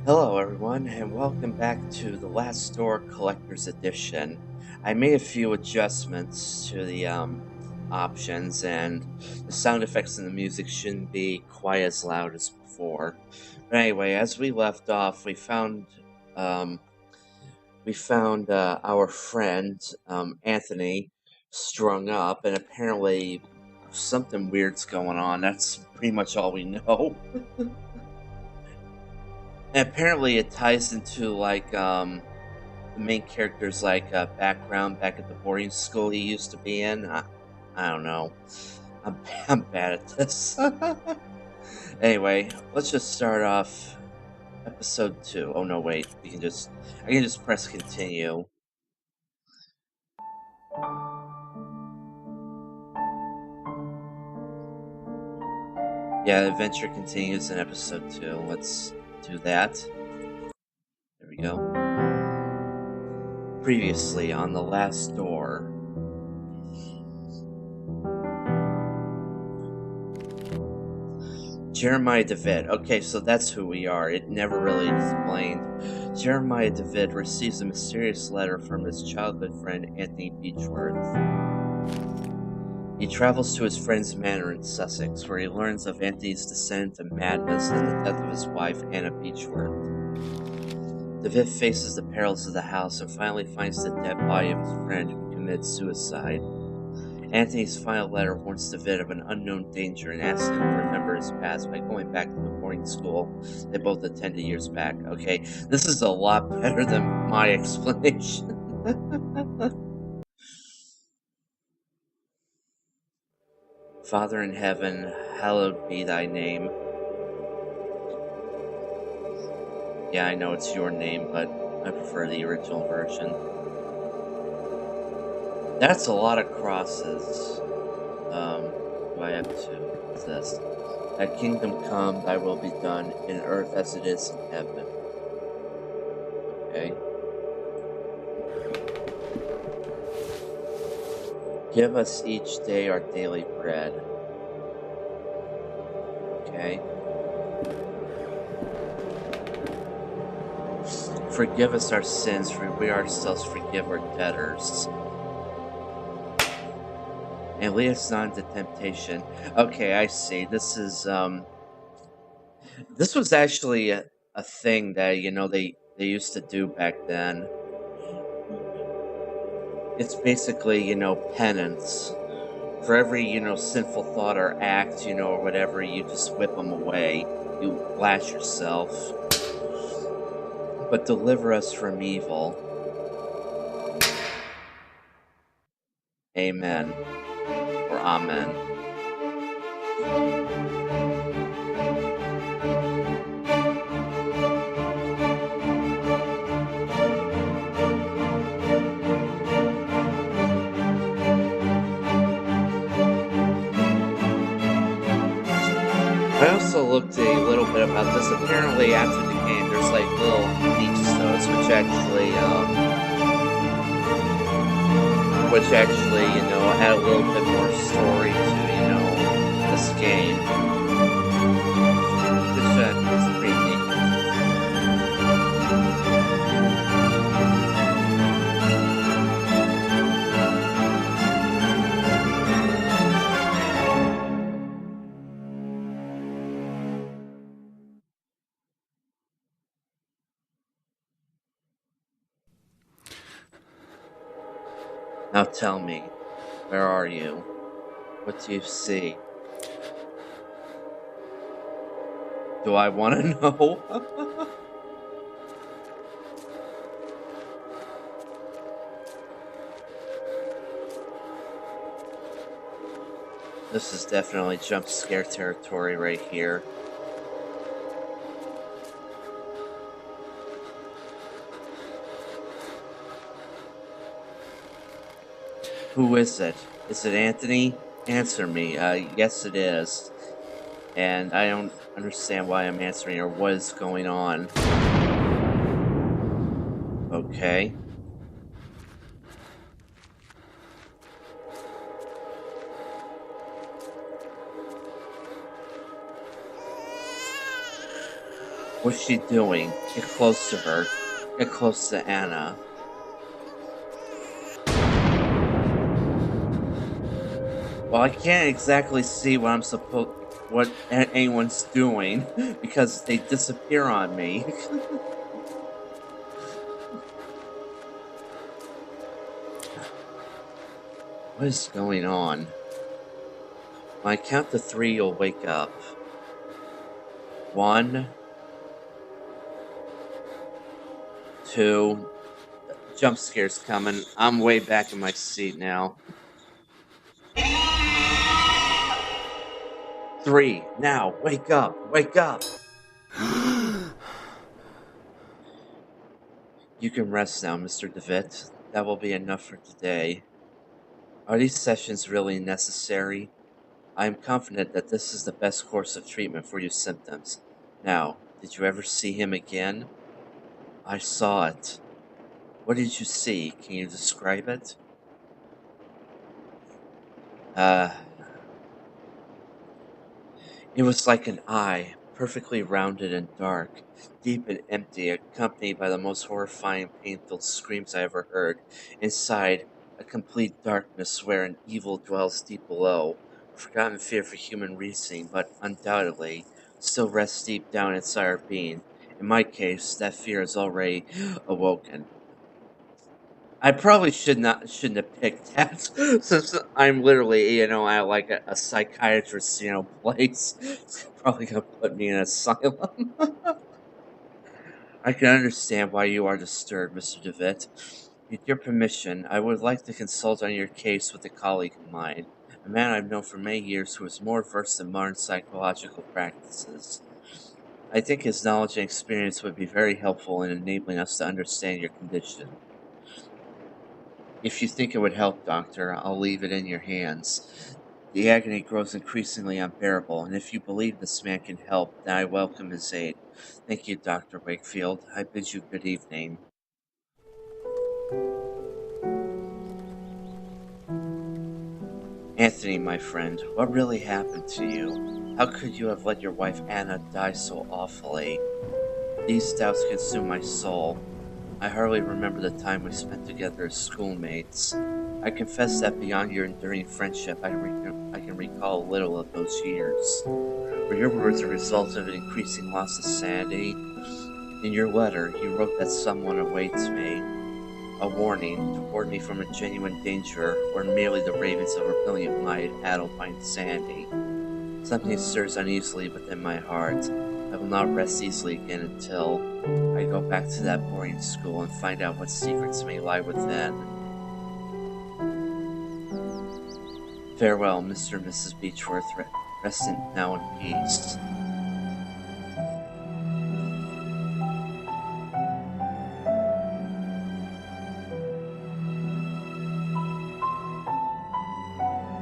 Hello, everyone, and welcome back to the Last Door Collector's Edition. I made a few adjustments to the options, and the sound effects and the music shouldn't be quite as loud as before. But anyway, as we left off, um, we found our friend Anthony strung up, and apparently something weird's going on. That's pretty much all we know. And apparently it ties into the main character's background back at the boarding school he used to be in. I don't know. I'm bad at this. Anyway, let's just start off episode 2. Oh no, wait. I can just press continue. Yeah, the adventure continues in episode 2. Let's do that. There we go. Previously on The Last Door. Jeremiah David. Okay, so that's who we are. It never really explained. Jeremiah David receives a mysterious letter from his childhood friend Anthony Beechworth. He travels to his friend's manor in Sussex, where he learns of Anthony's descent into madness and the death of his wife, Anna Beechworth. David faces the perils of the house and finally finds the dead body of his friend who committed suicide. Anthony's final letter warns David of an unknown danger and asks him to remember his past by going back to the boarding school they both attended years back. Okay, this is a lot better than my explanation. Father in heaven, hallowed be thy name. Yeah, I know it's your name, but I prefer the original version. That's a lot of crosses. Do I have to? What's this? Thy kingdom come, thy will be done, in earth as it is in heaven. Okay. Give us each day our daily bread. Okay. Forgive us our sins, for we ourselves forgive our debtors. And lead us not into temptation. Okay, I see. This was actually a thing that, they used to do back then. It's basically, penance. For every, sinful thought or act, or whatever, you just whip them away. You lash yourself. But deliver us from evil. Amen. Or amen. I also looked a little bit about this. Apparently, after the game, there's like little episodes which actually, add a little bit more story to, this game. Which is pretty neat. Now tell me, where are you? What do you see? Do I want to know? This is definitely jump scare territory right here. Who is it? Is it Anthony? Answer me. Yes, it is. And I don't understand why I'm answering or what is going on. Okay. What's she doing? Get close to her. Get close to Anna. Well, I can't exactly see what anyone's doing because they disappear on me. What is going on? When I count to 3, you'll wake up. 1, 2. Jump scare's coming. I'm way back in my seat now. 3. Now, wake up! Wake up! You can rest now, Mr. DeVitt. That will be enough for today. Are these sessions really necessary? I am confident that this is the best course of treatment for your symptoms. Now, did you ever see him again? I saw it. What did you see? Can you describe it? It was like an eye, perfectly rounded and dark, deep and empty, accompanied by the most horrifying, pain-filled screams I ever heard. Inside, a complete darkness where an evil dwells deep below, a forgotten fear for human reasoning, but undoubtedly still rests deep down inside our being. In my case, that fear is already awoken. I probably shouldn't have picked that since I'm literally, I like a psychiatrist, place. It's probably gonna put me in an asylum. I can understand why you are disturbed, Mr. DeVitt. With your permission, I would like to consult on your case with a colleague of mine, a man I've known for many years who is more versed in modern psychological practices. I think his knowledge and experience would be very helpful in enabling us to understand your condition. If you think it would help, Doctor, I'll leave it in your hands. The agony grows increasingly unbearable, and if you believe this man can help, then I welcome his aid. Thank you, Dr. Wakefield. I bid you good evening. Anthony, my friend, what really happened to you? How could you have let your wife Anna die so awfully? These doubts consume my soul. I hardly remember the time we spent together as schoolmates. I confess that beyond your enduring friendship, I can recall little of those years. Were your words a result of an increasing loss of sanity? In your letter, you wrote that someone awaits me, a warning to warn me from a genuine danger, or merely the ravings of a brilliant mind addled by insanity. Something stirs uneasily within my heart. I will not rest easily again until I go back to that boarding school and find out what secrets may lie within. Farewell, Mr. and Mrs. Beechworth. Rest now in peace.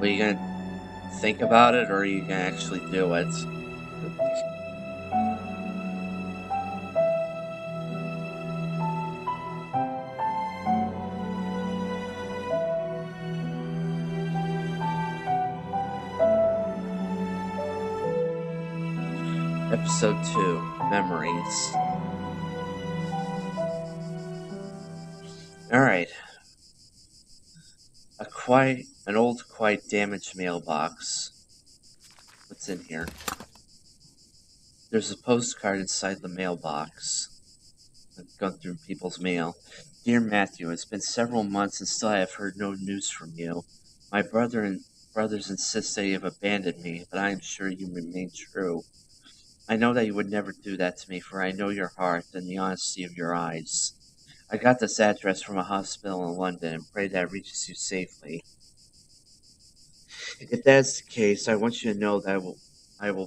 Are you gonna think about it, or are you gonna actually do it? Episode 2, Memories. Alright. An old, quite damaged mailbox. What's in here? There's a postcard inside the mailbox. I've gone through people's mail. Dear Matthew, it's been several months and still I have heard no news from you. My brothers insist that you have abandoned me, but I am sure you remain true. I know that you would never do that to me, for I know your heart and the honesty of your eyes. I got this address from a hospital in London and pray that it reaches you safely. If that's the case, I want you to know that I will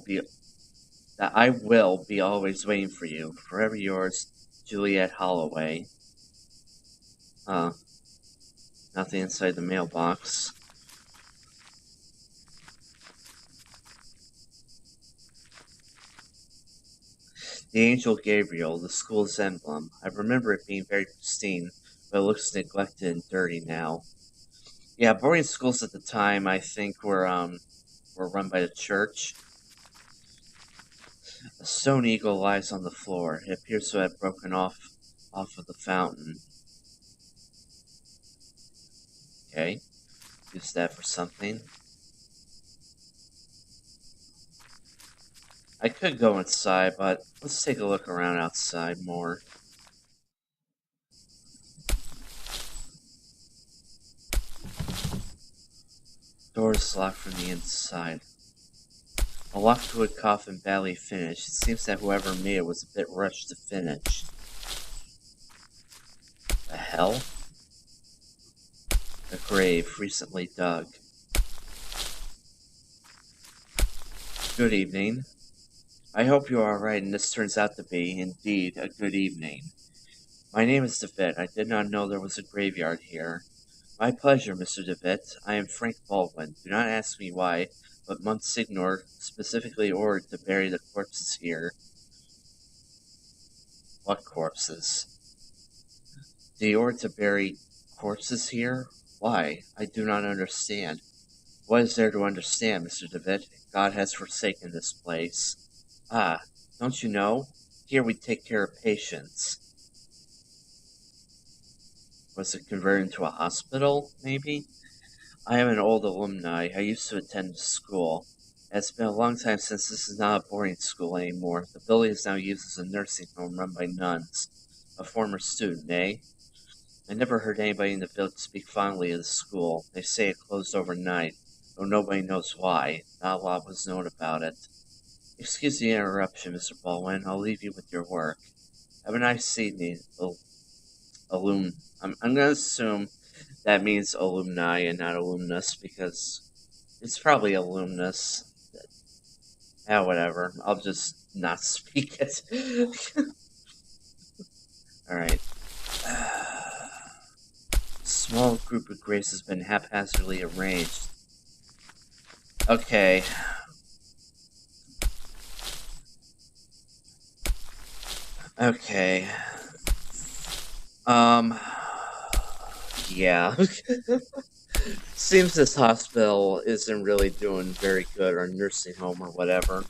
be always waiting for you. Forever yours, Juliet Holloway. Nothing inside the mailbox. The angel Gabriel, the school's emblem. I remember it being very pristine, but it looks neglected and dirty now. Yeah, boarding schools at the time, I think, were run by the church. A stone eagle lies on the floor. It appears to have broken off of the fountain. Okay, use that for something. I could go inside, but let's take a look around outside more. Door is locked from the inside. A locked wood coffin badly finished. It seems that whoever made it was a bit rushed to finish. The hell? A grave recently dug. Good evening. I hope you are alright and this turns out to be, indeed, a good evening. My name is DeVitt. I did not know there was a graveyard here. My pleasure, Mr. DeVitt. I am Frank Baldwin. Do not ask me why, but Monsignor specifically ordered to bury the corpses here. What corpses? Did he order to bury corpses here? Why? I do not understand. What is there to understand, Mr. DeVitt? God has forsaken this place. Ah, don't you know? Here we take care of patients. Was it converted into a hospital, maybe? I am an old alumni. I used to attend school. It's been a long time since this is not a boarding school anymore. The building is now used as a nursing home run by nuns. A former student, eh? I never heard anybody in the village speak fondly of the school. They say it closed overnight, though nobody knows why. Not a lot was known about it. Excuse the interruption, Mr. Baldwin. I'll leave you with your work. Have a nice evening, I'm going to assume that means alumni and not alumnus because it's probably alumnus. Yeah, whatever. I'll just not speak it. Alright. Small group of graves has been haphazardly arranged. Okay. Okay. Yeah. Seems this hospital isn't really doing very good, or nursing home, or whatever.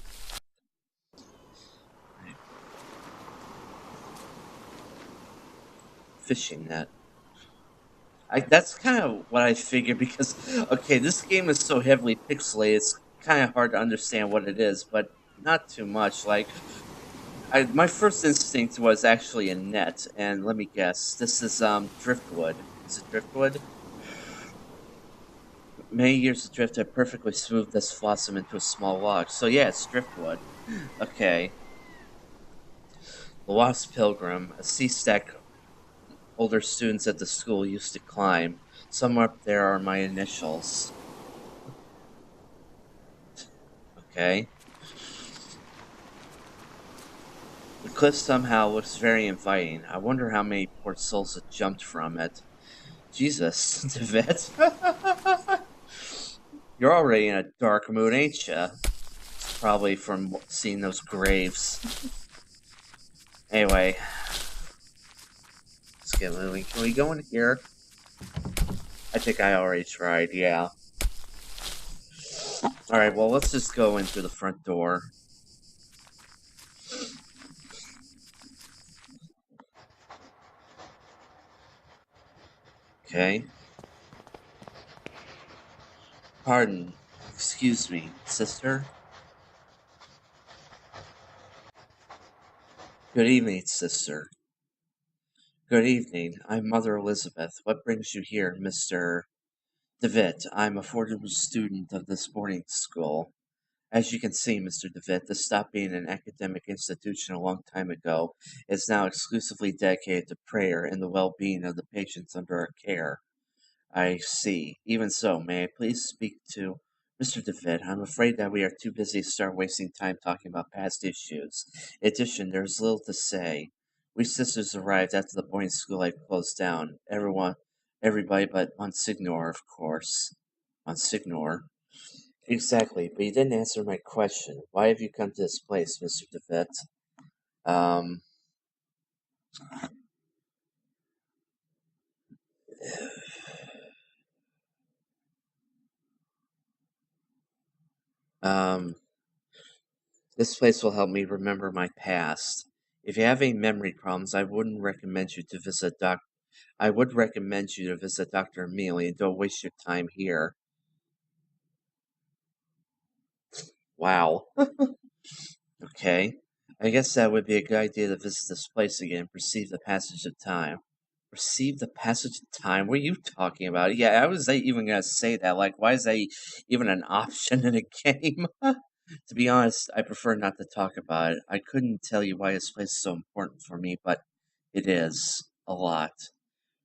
Fishing net. That's kind of what I figured because, okay, this game is so heavily pixelated, it's kind of hard to understand what it is, but not too much. Like, my first instinct was actually a net, and let me guess, this is driftwood. Is it driftwood? Many years of drift have perfectly smoothed this blossom into a small log. So yeah, it's driftwood. Okay. The Lost Pilgrim, a sea stack older students at the school used to climb. Somewhere up there are my initials. Okay. The cliff somehow looks very inviting. I wonder how many poor souls have jumped from it. Jesus, DeVitt. You're already in a dark mood, ain't ya? It's probably from seeing those graves. Anyway. Let's get moving. Can we go in here? I think I already tried, yeah. Alright, well, let's just go in through the front door. Okay. Pardon. Excuse me, sister? Good evening, sister. Good evening. I'm Mother Elizabeth. What brings you here, Mr. DeVitt? I'm a former student of this boarding school. As you can see, Mr. DeVitt, this stopped being an academic institution a long time ago. It's now exclusively dedicated to prayer and the well-being of the patients under our care. I see. Even so, may I please speak to Mr. DeVitt? I'm afraid that we are too busy to start wasting time talking about past issues. In addition, there's little to say. We sisters arrived after the boarding school had closed down. Everybody but Monsignor, of course. Monsignor? Exactly, but you didn't answer my question. Why have you come to this place, Mr. DeVitt? Um, um, This place will help me remember my past. If you have any memory problems, I would recommend you to visit Dr. Amelia and don't waste your time here. Wow. Okay. I guess that would be a good idea to visit this place again and perceive the passage of time. Perceive the passage of time? What are you talking about? Yeah, I was even gonna say that. Like, why is that even an option in a game? To be honest, I prefer not to talk about it. I couldn't tell you why this place is so important for me, but it is. A lot.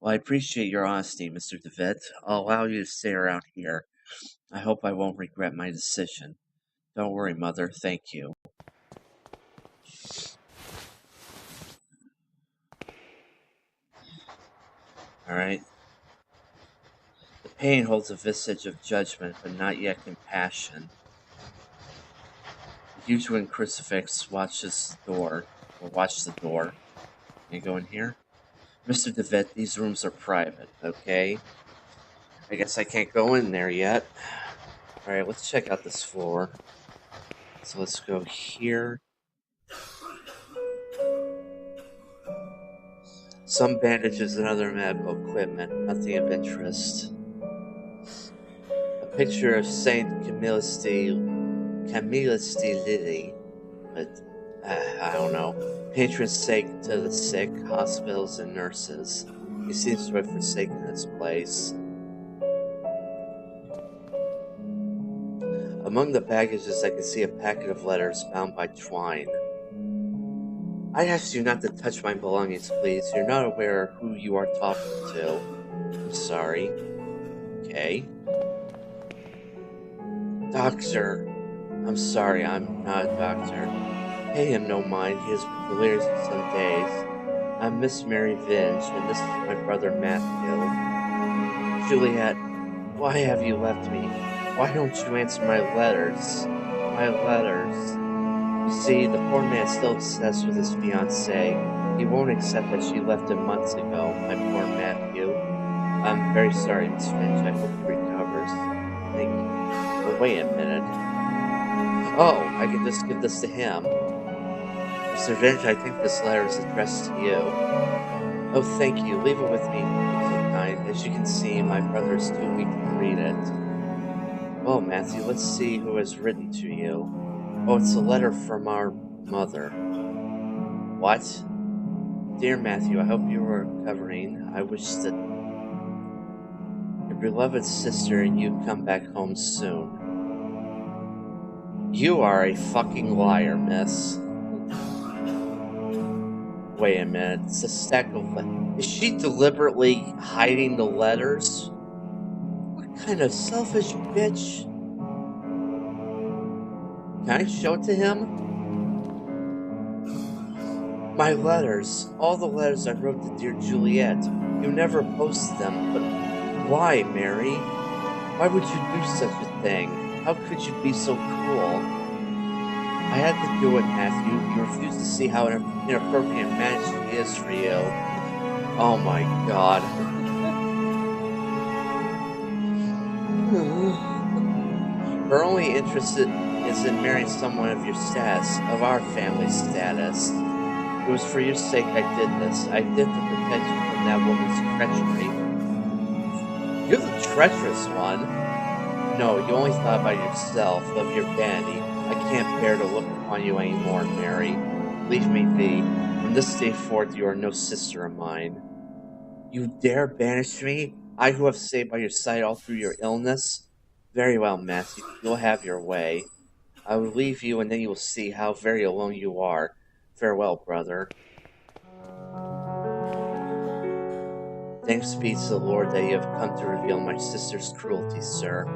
Well, I appreciate your honesty, Mr. DeVitt. I'll allow you to stay around here. I hope I won't regret my decision. Don't worry, Mother. Thank you. Alright. The pain holds a visage of judgment, but not yet compassion. The huge wooden crucifix watches the door. Or watch the door. Can I go in here? Mr. DeVitt, these rooms are private, okay? I guess I can't go in there yet. Alright, let's check out this floor. So let's go here. Some bandages and other medical equipment, nothing of interest. A picture of Saint Camillus de Lily, but I don't know. Patron saint to the sick, hospitals, and nurses. He seems to have forsaken this place. Among the baggages, I can see a packet of letters bound by twine. I ask you not to touch my belongings, please. You're not aware of who you are talking to. I'm sorry. Okay. Doctor. I'm sorry, I'm not a doctor. Pay him no mind, he has been delirious for some days. I'm Miss Mary Vinge, and this is my brother Matthew. Juliet, why have you left me? Why don't you answer my letters? My letters. You see, the poor man's still obsessed with his fiancée. He won't accept that she left him months ago, my poor Matthew. I'm very sorry, Miss Finch. I hope he recovers. Thank you. But wait a minute. Oh, I can just give this to him. Mr. Finch, I think this letter is addressed to you. Oh, thank you. Leave it with me, if you kind. As you can see, my brother is too weak to read it. Well, Matthew, let's see who has written to you. Oh, it's a letter from our mother. What? Dear Matthew, I hope you are recovering. I wish that your beloved sister and you come back home soon. You are a fucking liar, miss. Wait a minute, it's a stack of letters. Is she deliberately hiding the letters? What kind of selfish bitch? Can I show it to him? My letters. All the letters I wrote to dear Juliet. You never posted them, but why, Mary? Why would you do such a thing? How could you be so cruel? I had to do it, Matthew. You refuse to see how inappropriate management is for you. Oh my god. Her only interest is in marrying someone of your status, of our family status. It was for your sake I did this. I did to protect you from that woman's treachery. You're the treacherous one. No, you only thought about yourself, of your vanity. I can't bear to look upon you anymore, Mary. Leave me be. From this day forth, you are no sister of mine. You dare banish me? I who have stayed by your side all through your illness? Very well, Matthew. You'll have your way. I will leave you, and then you will see how very alone you are. Farewell, brother. Thanks be to the Lord that you have come to reveal my sister's cruelty, sir.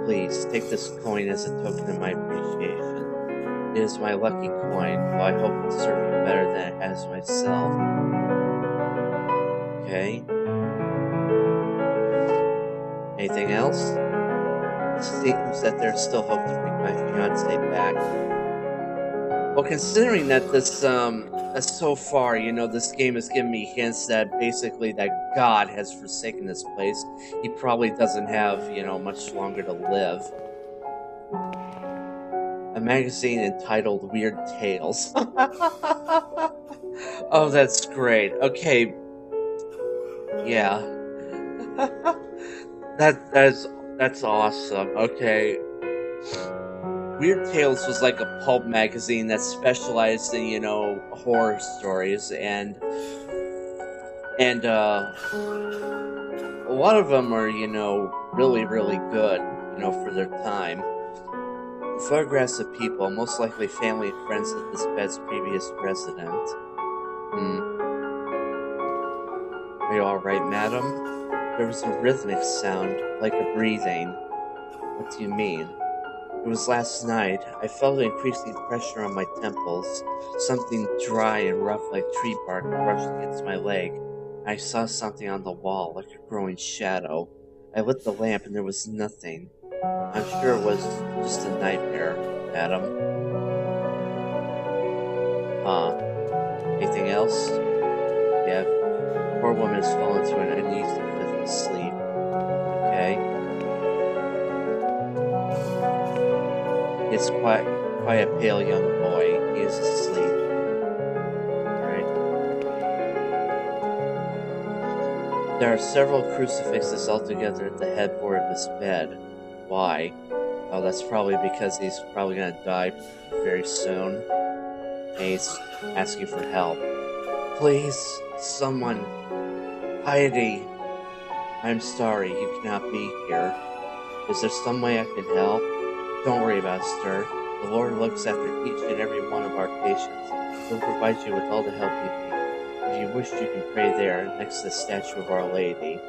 Please, take this coin as a token of my appreciation. It is my lucky coin, but I hope it serves you better than it has myself. Okay. Anything else? It seems that there's still hope to bring my fiancé back. Well, considering that this, so far, you know, this game has given me hints that basically that God has forsaken this place, he probably doesn't have, you know, much longer to live. A magazine entitled Weird Tales. Oh, that's great. Okay, yeah. That's awesome. Okay. Weird Tales was like a pulp magazine that specialized in, horror stories and a lot of them are, really, really good, for their time. Photographs of people, most likely family and friends of this bed's previous resident. Hmm. Are you alright, madam? There was a rhythmic sound, like a breathing. What do you mean? It was last night. I felt increasing pressure on my temples. Something dry and rough like tree bark brushed against my leg. I saw something on the wall, like a growing shadow. I lit the lamp and there was nothing. I'm sure it was just a nightmare, madam. Huh. Anything else? Yeah. Poor woman has fallen to an uneasy fitful sleep. Okay. It's quite a pale young boy. He is asleep. Alright. There are several crucifixes altogether at the headboard of his bed. Why? Oh, that's probably because he's probably gonna die very soon. And he's asking for help. Please, someone. Heidi. I'm sorry, you cannot be here. Is there some way I can help? Don't worry about it, sir. The Lord looks after each and every one of our patients. He'll provide you with all the help you need. If you wish, you can pray there, next to the statue of Our Lady.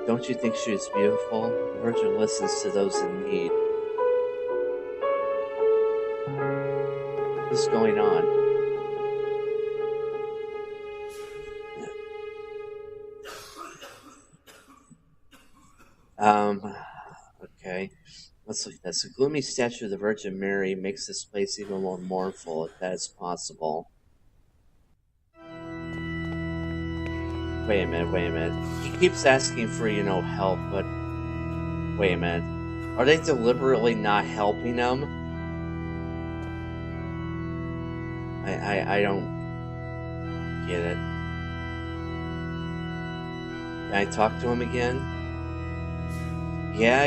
Don't you think she is beautiful? The Virgin listens to those in need. What's going on? Okay. Let's look at this. A gloomy statue of the Virgin Mary makes this place even more mournful, if that is possible. Wait a minute. He keeps asking for, help, but... Wait a minute. Are they deliberately not helping him? I don't get it. Can I talk to him again? Yeah.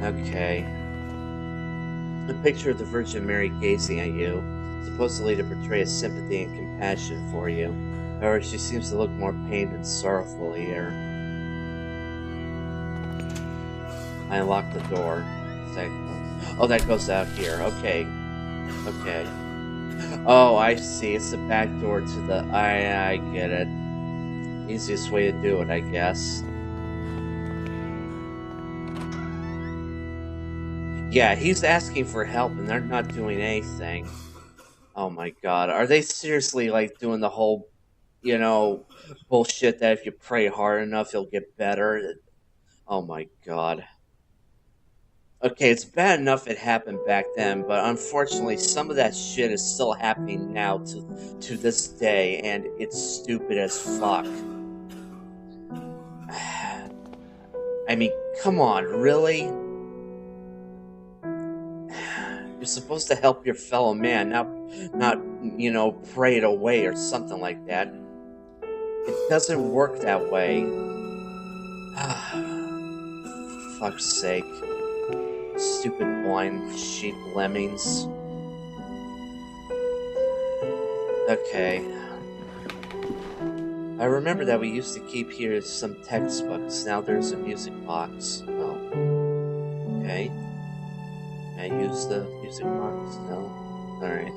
Okay. A picture of the Virgin Mary gazing at you, supposedly to portray a sympathy and compassion for you. However, she seems to look more pained and sorrowful here. I unlock the door. Oh, that goes out here. Okay. Oh, I see. It's the back door to the... I get it. Easiest way to do it, I guess. Yeah, he's asking for help and they're not doing anything. Oh my god. Are they seriously, doing the whole, bullshit that if you pray hard enough, you'll get better? Oh my god. Okay, it's bad enough it happened back then, but unfortunately, some of that shit is still happening now to this day, and it's stupid as fuck. I mean, come on, really? You're supposed to help your fellow man, not pray it away or something like that. It doesn't work that way. Fuck's sake. Stupid blind sheep lemmings. Okay. I remember that we used to keep here some textbooks. Now there's a music box. Oh. Okay. Can I use the music box? No. Alright.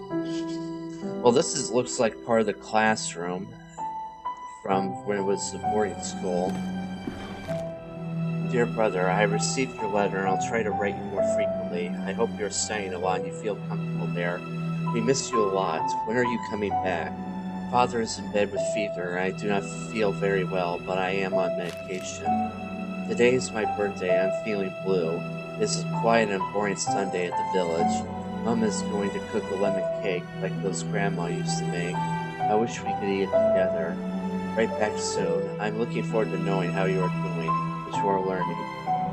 Well, this looks like part of the classroom from when it was the boarding school. Dear brother, I have received your letter and I'll try to write you more frequently. I hope you're studying a lot and you feel comfortable there. We miss you a lot. When are you coming back? Father is in bed with fever. I do not feel very well, but I am on medication. Today is my birthday. I'm feeling blue. This is a quiet and boring Sunday at the village. Mom is going to cook a lemon cake like those Grandma used to make. I wish we could eat it together. Right back soon. I'm looking forward to knowing how you are doing, what you are learning.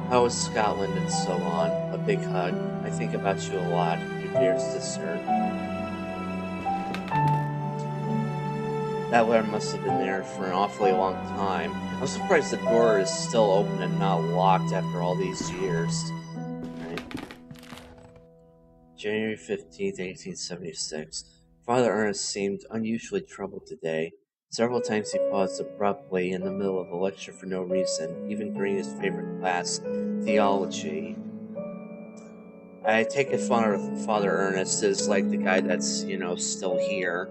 How is Scotland and so on. A big hug. I think about you a lot, your dear sister. That letter must have been there for an awfully long time. I'm surprised the door is still open and not locked after all these years. Right. January 15th, 1876. Father Ernest seemed unusually troubled today. Several times he paused abruptly in the middle of a lecture for no reason, even during his favorite class, theology. I take it Father Ernest is like the guy that's, still here.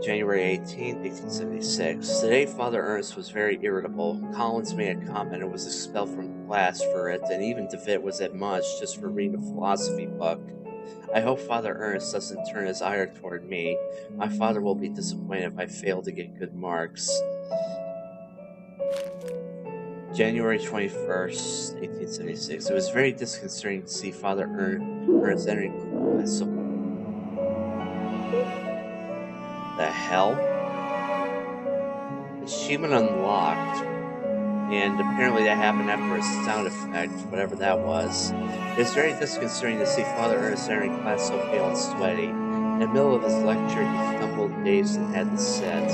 January 18th, 1876. Today, Father Ernest was very irritable. Collins made a comment and was expelled from class for it, and even DeVitt was admonished just for reading a philosophy book. I hope Father Ernest doesn't turn his ire toward me. My father will be disappointed if I fail to get good marks. January 21st, 1876. It was very disconcerting to see Father Ernest entering class. The hell? The achievement unlocked, and apparently that happened after a sound effect, whatever that was. It was very disconcerting to see Father Ernest entering class so pale and sweaty. In the middle of his lecture, he stumbled, dazed, and had to sit.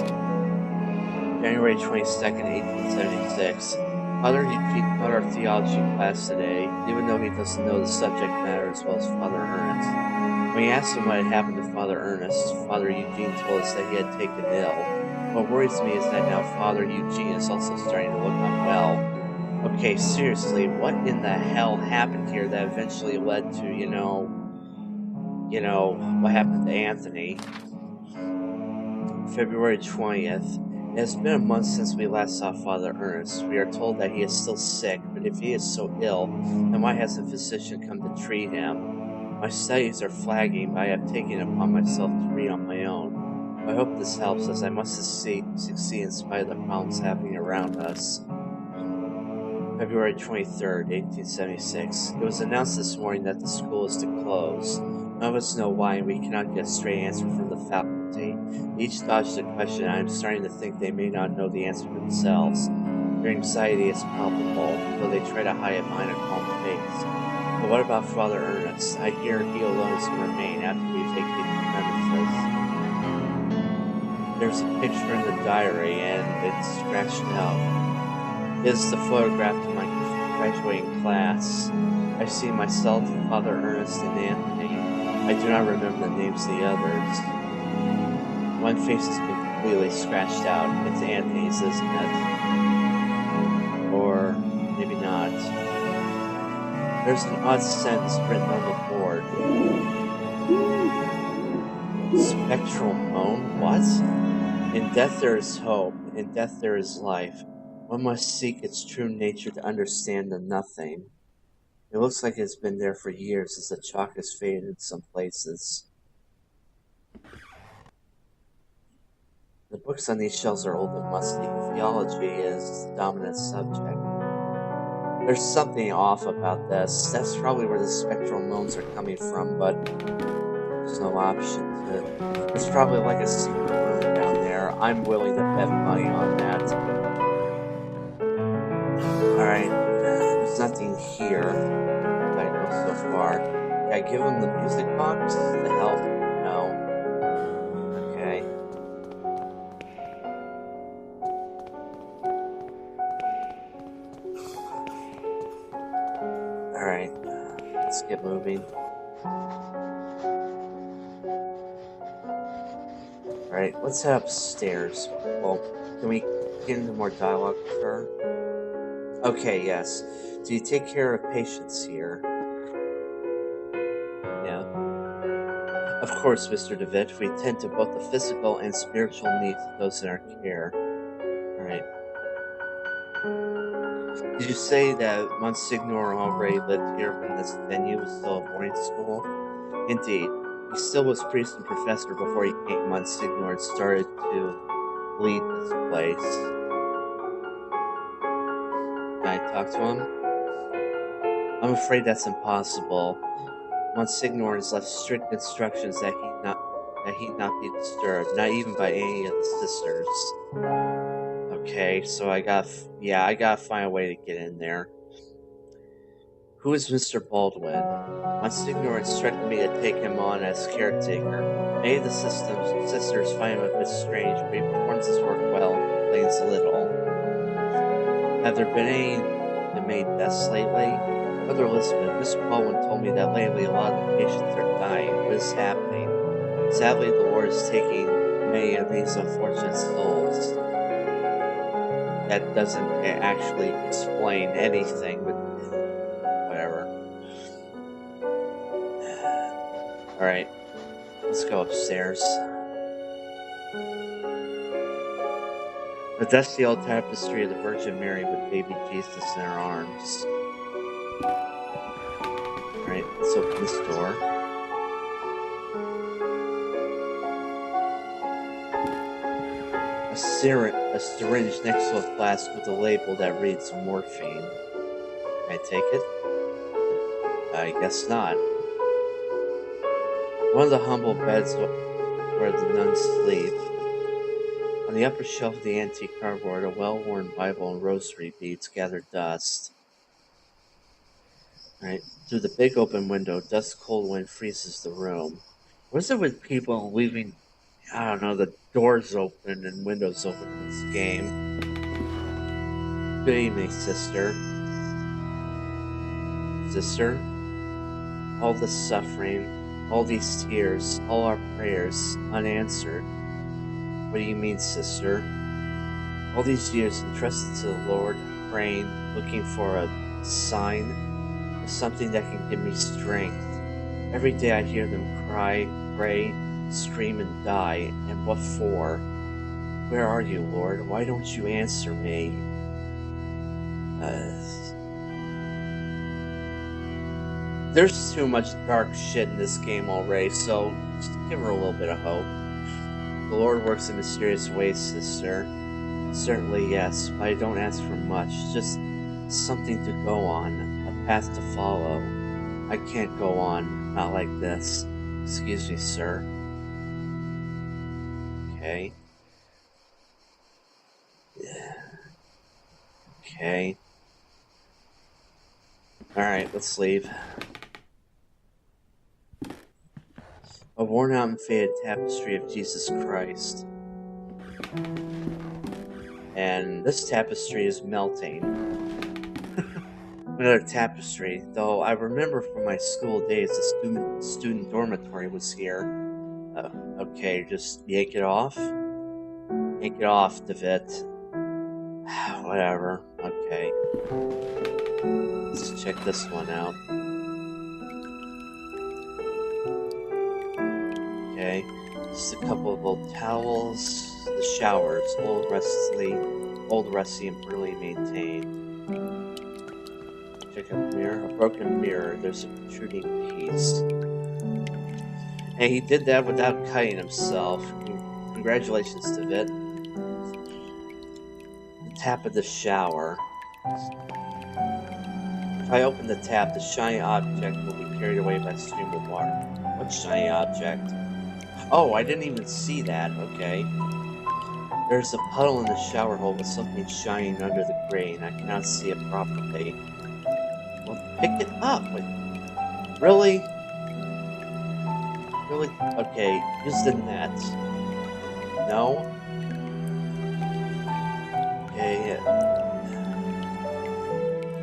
January 22nd, 1876. Father Eugene taught our theology class today, even though he doesn't know the subject matter as well as Father Ernest. When we asked him what had happened to Father Ernest, Father Eugene told us that he had taken ill. What worries me is that now Father Eugene is also starting to look unwell. Okay, seriously, what in the hell happened here that eventually led to, what happened to Anthony? February 20th. It has been a month since we last saw Father Ernest. We are told that he is still sick, but if he is so ill, then why hasn't a physician come to treat him? My studies are flagging, but I have taken it upon myself to read on my own. I hope this helps, as I must succeed in spite of the problems happening around us. February 23rd, 1876. It was announced this morning that the school is to close. None of us know why, and we cannot get a straight answer from the faculty. Each dodged a question, and I am starting to think they may not know the answer themselves. Their anxiety is palpable, though they try to hide it behind a calm face. But what about Father Ernest? I hear he alone is to remain after we vacate the premises. There's a picture in the diary, and it's scratched out. It is the photograph of my graduating class. I see myself, Father Ernest, and Anthony. I do not remember the names of the others. One face has been completely scratched out. It's Anthony's, isn't it? Or maybe not. There's an odd sentence written on the board. Spectral moan? What? In death there is hope. In death there is life. One must seek its true nature to understand the nothing. It looks like it's been there for years as the chalk has faded in some places. The books on these shelves are old and musty. Theology is the dominant subject. There's something off about this. That's probably where the spectral moans are coming from, but there's no option to it. There's probably like a secret room down there. I'm willing to bet money on that. Alright, there's nothing here that I know so far. Can I give him the music box to help? No. Okay. Alright, let's get moving. Alright, let's head upstairs. Well, can we get into more dialogue with her? Okay, yes. Do you take care of patients here? Yeah. Of course, Mr. DeVitt. We tend to both the physical and spiritual needs of those in our care. Alright. Did you say that Monsignor already lived here when this venue was still a boarding school? Indeed. He still was priest and professor before he became Monsignor and started to lead this place. Can I talk to him? I'm afraid that's impossible. Monsignor has left strict instructions that he not be disturbed, not even by any of the sisters. Okay, so I gotta find a way to get in there. Who is Mr. Baldwin? Monsignor instructed me to take him on as caretaker. Many of the sisters find him a bit strange, but he performs his work well and complains little. Have there been any inmate deaths lately? Mother Elizabeth, Mr. Baldwin told me that lately a lot of the patients are dying. What is happening? Sadly, the Lord is taking many of these unfortunate souls. That doesn't actually explain anything, but whatever. Alright, let's go upstairs. The dusty old tapestry of the Virgin Mary with baby Jesus in her arms. Alright, let's open this door. A syringe next to a flask with a label that reads morphine. Can I take it? I guess not. One of the humble beds where the nuns sleep. On the upper shelf of the antique cardboard, a well-worn Bible and rosary beads gather dust. Right through the big open window, dust cold wind freezes the room. What's it with people leaving, I don't know, the doors open and windows open in this game? Good evening, sister. Sister? All this suffering, all these tears, all our prayers unanswered. What do you mean, sister? All these years entrusted to the Lord, praying, looking for a sign, something that can give me strength. Every day I hear them cry, pray, scream, and die. And what for? Where are you, Lord? Why don't you answer me? There's too much dark shit in this game already, so just give her a little bit of hope. The Lord works in mysterious ways, sister. Certainly, yes, but I don't ask for much. Just something to go on, a path to follow. I can't go on, not like this. Excuse me, sir. Okay. Okay. Alright, let's leave. A worn-out and faded tapestry of Jesus Christ. And this tapestry is melting. Another tapestry, though I remember from my school days the student dormitory was here. Okay, just yank it off. Yank it off, DeVitt. Whatever, okay. Let's check this one out. Okay, just a couple of old towels. The showers, old, rusty, and poorly maintained. Check out the mirror. A broken mirror. There's a protruding piece. And he did that without cutting himself. Congratulations, DeVitt. The tap of the shower. If I open the tap, the shiny object will be carried away by a stream of water. What shiny object? Oh, I didn't even see that. Okay. There's a puddle in the shower hole with something shining under the grating. I cannot see it properly. Well, pick it up. Really? Really? Okay, use the net. No? Okay.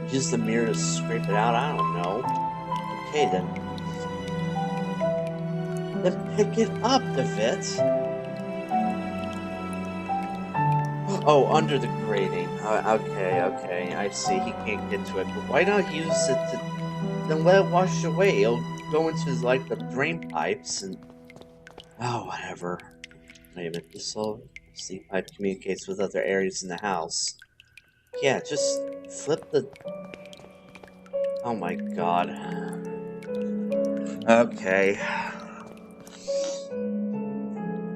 Use the mirror to scrape it out? I don't know. Okay, then. Then pick it up, DeVitt. Oh, under the grating. Okay, I see. He can't get to it. But why not use it to... Then let it wash away. It'll go into, like, the drain pipes and... Oh, whatever. Wait a minute. This whole sleep pipe communicates with other areas in the house. Yeah, just flip the... Oh my god. Okay.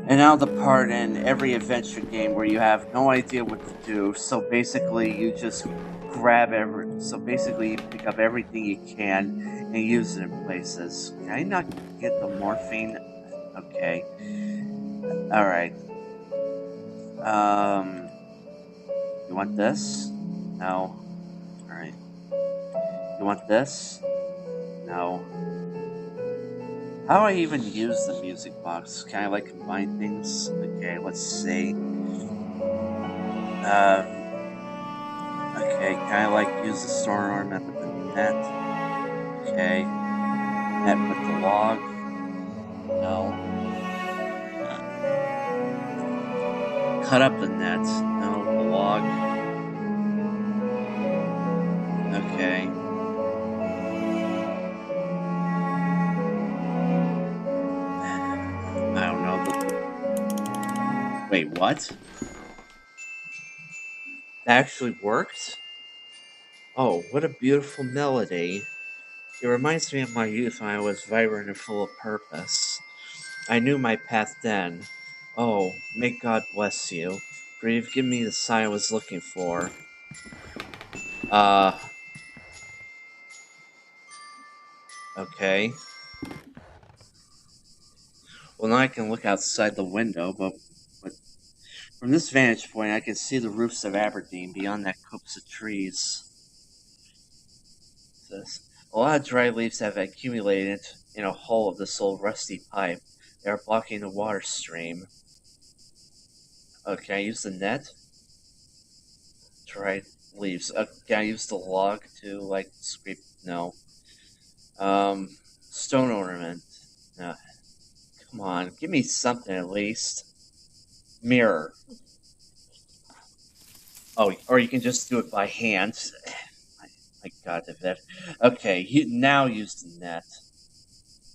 And now the part in every adventure game where you have no idea what to do, so basically you just you pick up everything you can and use it in places. Can I not get the morphine? Okay. Alright. You want this? No. Alright. You want this? No. How do I even use the music box? Can I, like, combine things? Okay, let's see. Okay, can I, like, use the storm ornament with the net? Okay. Net with the log? No. Cut up the net. No, the log. Okay. I don't know. Wait, what? That actually worked? Oh, what a beautiful melody. It reminds me of my youth when I was vibrant and full of purpose. I knew my path then. Oh, may God bless you, for you've given me the sign I was looking for. Okay. Well, now I can look outside the window, but from this vantage point, I can see the roofs of Aberdeen beyond that copse of trees. A lot of dry leaves have accumulated in a hole of this old rusty pipe. They are blocking the water stream. Oh, can I use the net? Dry leaves. Can I use the log to, like, scrape? No. Stone ornament. No. Come on, give me something at least. Mirror. Oh, or you can just do it by hand. My God, David. Okay, now use the net.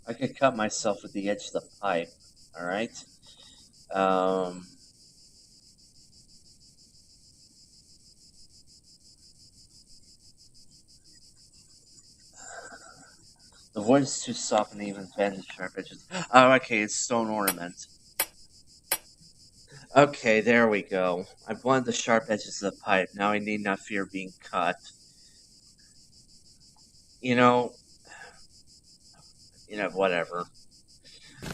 I could cut myself with the edge of the pipe. Alright. The wood is too soft and even bend the sharp edges. Oh, okay, it's stone ornament. Okay, there we go. I blended the sharp edges of the pipe. Now I need not fear being cut. You know, whatever.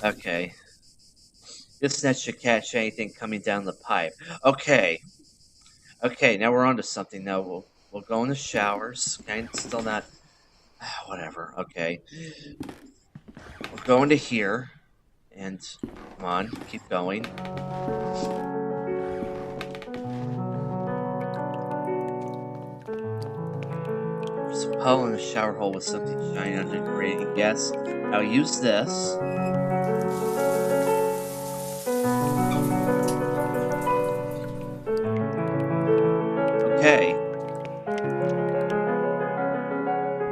Okay. This net should catch anything coming down the pipe. Okay. Okay, now we're on to something. Now we'll go in the showers. Okay, still not... Whatever, okay. We'll go into here. And, come on, keep going. There's a puddle in the shower hole with something shining under the grating. Yes. Now use this. Okay.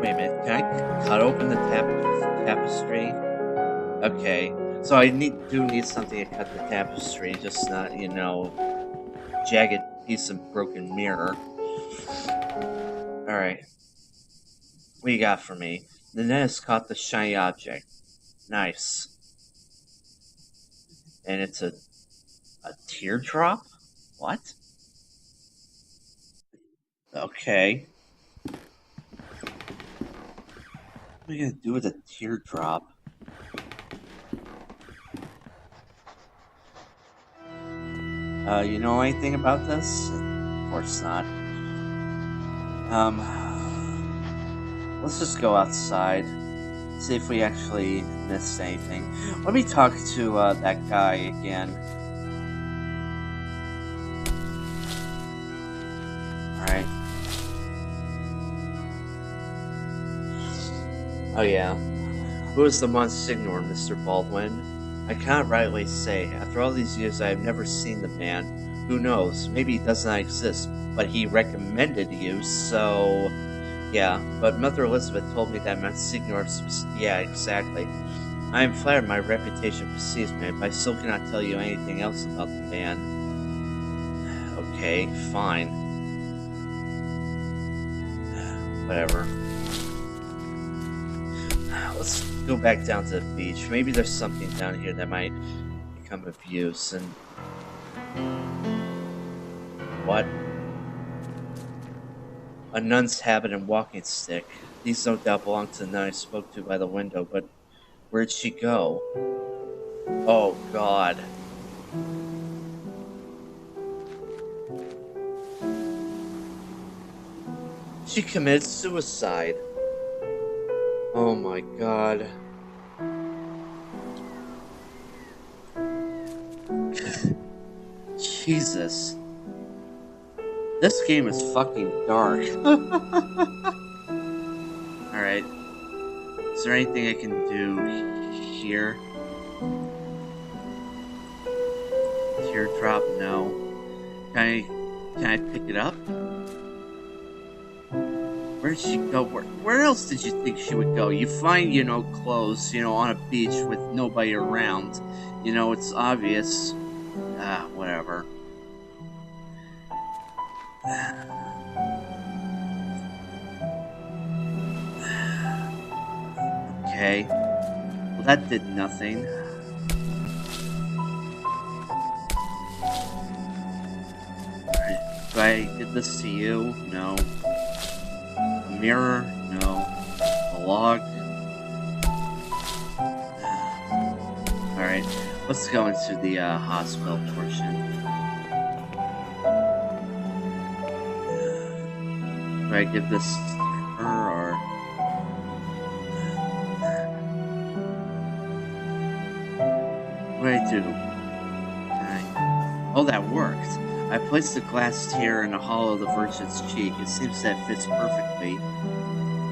Wait a minute. Can I cut open the tapestry? Okay. So I do need something to cut the tapestry, just not, jagged piece of broken mirror. Alright. What you got for me? The net has caught the shiny object. Nice. And it's a teardrop? What? Okay. What are you gonna do with a teardrop? You know anything about this? Of course not. Let's just go outside. See if we actually missed anything. Let me talk to, that guy again. Alright. Oh yeah. Who is the Monsignor, Mr. Baldwin? I cannot rightly say. After all these years, I have never seen the man. Who knows? Maybe he does not exist, but he recommended you, so... Yeah, but Mother Elizabeth told me that Monsignor... Yeah, exactly. I am flattered my reputation precedes me, but I still cannot tell you anything else about the man. Okay, fine. Whatever. Let's go back down to the beach. Maybe there's something down here that might become of use, and... What? A nun's habit and walking stick. These no doubt belong to the nun I spoke to by the window, but where'd she go? Oh, God. She committed suicide. Oh my god. Jesus. This game is fucking dark. Alright. Is there anything I can do here? Teardrop? No. Can I pick it up? Where did she go? Where else did you think she would go? You find, clothes, on a beach with nobody around. It's obvious. Whatever. Okay. Well, that did nothing. Do I did this to you? No. A mirror? No. A log? Alright. Let's go into the hospital portion. Do I give this to her or... What do I do? Oh, that worked. I placed the glass tear in the hollow of the Virgin's cheek. It seems that fits perfectly.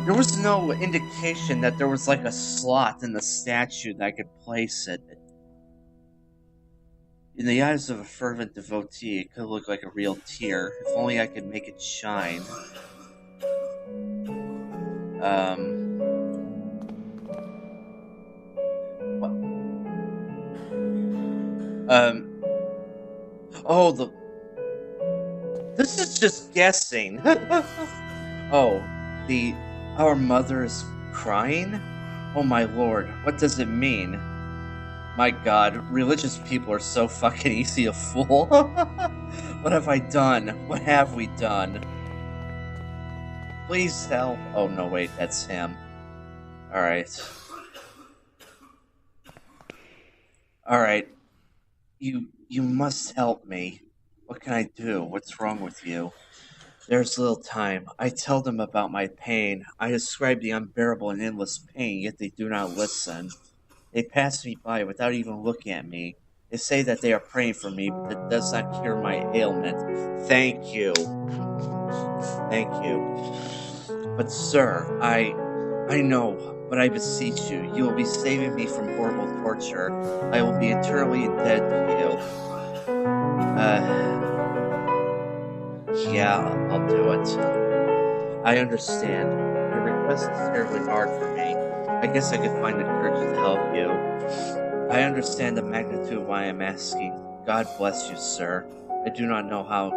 There was no indication that there was like a slot in the statue that I could place it. In the eyes of a fervent devotee, it could look like a real tear. If only I could make it shine. Oh, this is just guessing. Oh, our mother is crying? Oh my lord, what does it mean? My god, religious people are so fucking easy to fool. What have I done? What have we done? Please help. Oh no, wait, that's him. Alright. Alright. You must help me. What can I do? What's wrong with you? There's little time. I tell them about my pain. I describe the unbearable and endless pain, yet they do not listen. They pass me by without even looking at me. They say that they are praying for me, but it does not cure my ailment. Thank you. Thank you. But sir, I know, but I beseech you, you will be saving me from horrible torture. I will be eternally indebted to you. Yeah, I'll do it. I understand. Your request is terribly hard for me. I guess I could find the courage to help you. I understand the magnitude of why I'm asking. God bless you, sir. I do not know how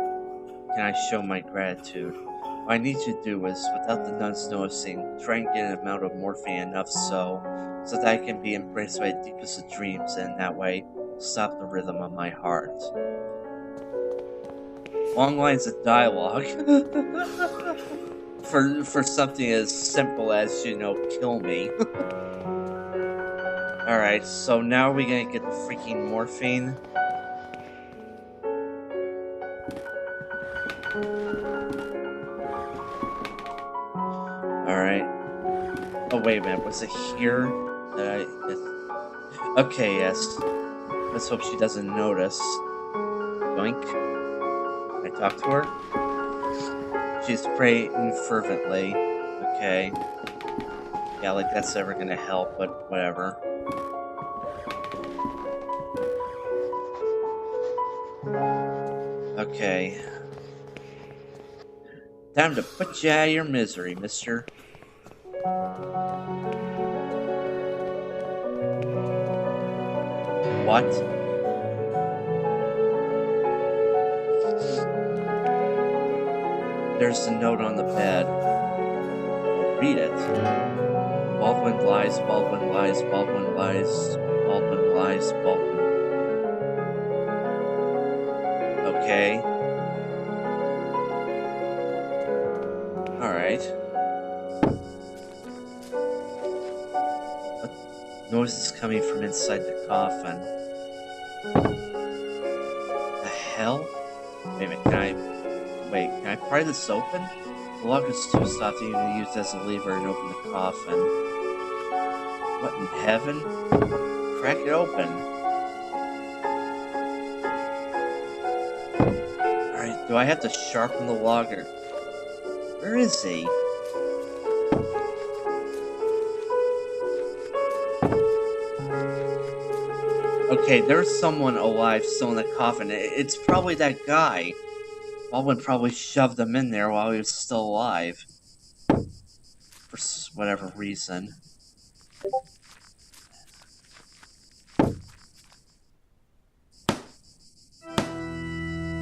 can I show my gratitude. What I need you to do is, without the nuns noticing, try and get an amount of morphine enough so that I can be embraced by the deepest of dreams, and in that way, stop the rhythm of my heart. Long lines of dialogue. for something as simple as, kill me. Alright, so now are we gonna get the freaking morphine? Alright. Oh, wait a minute, was it here that okay, yes. Let's hope she doesn't notice. Yoink. Can I talk to her? She's praying fervently. Okay. Yeah, like that's ever gonna help, but whatever. Okay. Time to put you out of your misery, mister. What? There's a note on the bed. Read it. Baldwin lies, Baldwin lies, Baldwin lies, Baldwin lies, Baldwin. Okay. Alright. What noise is coming from inside the coffin? The hell? Wait a minute, can I pry this open? The lock is too soft to even use as a lever and open the coffin. What in heaven? Crack it open. Alright, do I have to sharpen the logger? Where is he? Okay, there's someone alive still in the coffin. It's probably that guy. Baldwin probably shoved him in there while he was still alive. For whatever reason.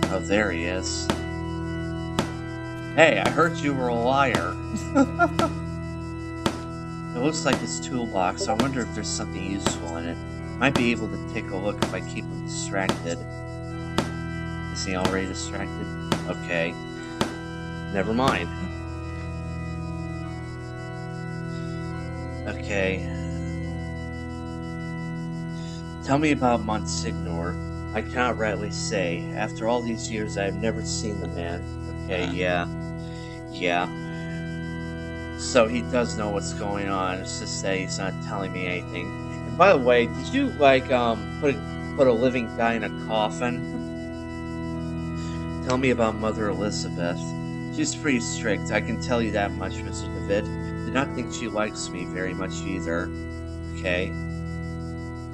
Oh, there he is. Hey, I heard you were a liar. It looks like his toolbox. I wonder if there's something useful in it. Might be able to take a look if I keep him distracted. Is he already distracted? Okay. Never mind. Okay. Tell me about Monsignor. I cannot rightly say. After all these years, I have never seen the man. Okay, yeah. Yeah. So he does know what's going on. It's just that he's not telling me anything. And by the way, did you, like, put a living guy in a coffin? Tell me about Mother Elizabeth. She's pretty strict, I can tell you that much, Mr. David. Do not think she likes me very much either. Okay?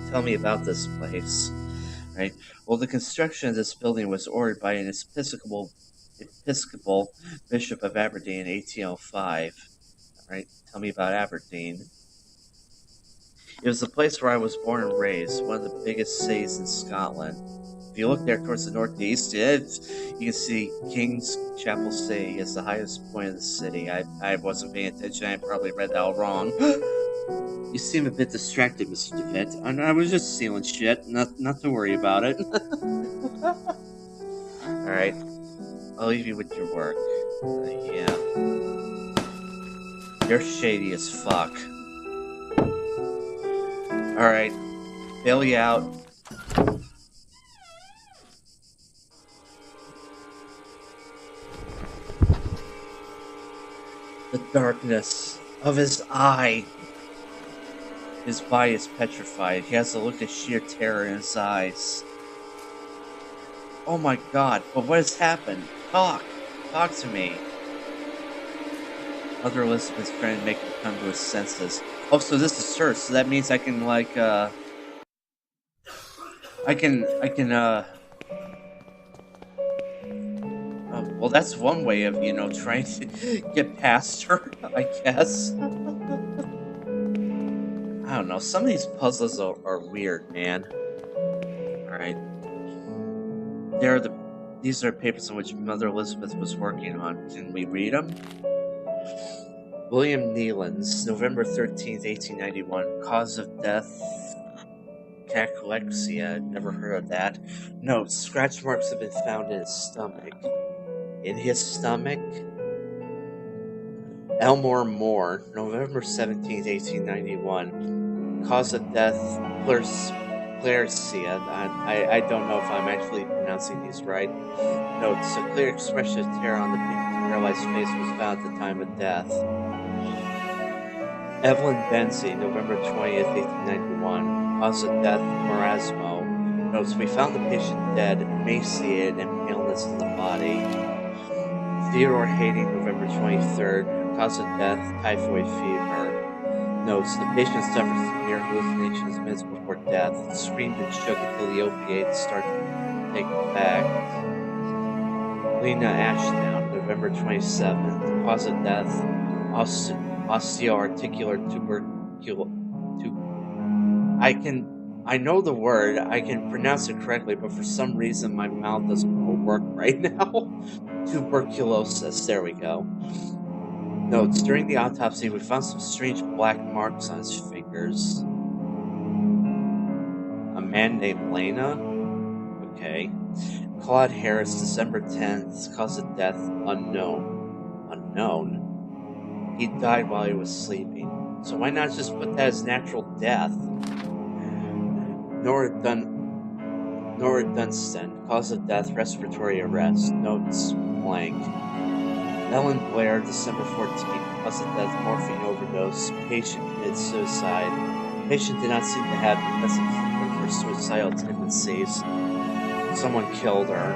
Tell me about this place. Right? Well, the construction of this building was ordered by an Episcopal Bishop of Aberdeen in 1805. Right? Tell me about Aberdeen. It was the place where I was born and raised, one of the biggest cities in Scotland. If you look there towards the northeast, you can see King's Chapel City is the highest point of the city. I wasn't paying attention. I probably read that all wrong. You seem a bit distracted, Mr. DeVitt. I was just stealing shit. Not to worry about it. Alright. I'll leave you with your work. Yeah. You're shady as fuck. Alright. Bail you out. The darkness of his eye. His body is petrified. He has a look of sheer terror in his eyes. Oh my god, but what has happened? Talk! Talk to me! Mother Elizabeth's trying to make him come to his senses. Oh, so this is her, so that means I can, like, oh, well, that's one way of, you know, trying to get past her, I guess. I don't know, some of these puzzles are weird, man. Alright. These are papers on which Mother Elizabeth was working on. Can we read them? William Nealons, November 13th, 1891. Cause of death, cachexia. Never heard of that. Note, scratch marks have been found in his stomach. In his stomach? Elmore Moore, November 17th, 1891. Cause of death, Clercia. I don't know if I'm actually pronouncing these right. Notes, a clear expression of terror on the paralyzed face was found at the time of death. Evelyn Benzie, November 20th, 1891. Cause of death, marasmo. Notes, we found the patient dead, emaciated, and paleness in the body. Theodore Hayting, November 23rd. Cause of death, typhoid fever. Notes, the patient suffered severe hallucinations minutes before death. Screamed and shook until the opiates started to take effect. Lena Ashdown, November 27th. Cause of death, osteoarticular tuberculosis. I know the word, I can pronounce it correctly, but for some reason my mouth doesn't work right now. Tuberculosis, there we go. Notes, during the autopsy, we found some strange black marks on his fingers. A man named Lena? Okay. Claude Harris, December 10th, cause of death, unknown. Unknown? He died while he was sleeping. So why not just put that as natural death? Nora Dunstan, cause of death, respiratory arrest. Notes, blank. Ellen Blair, December 14th, cause of death, morphine overdose. Patient committed suicide. Patient did not seem to have defensive or suicidal tendencies. Someone killed her.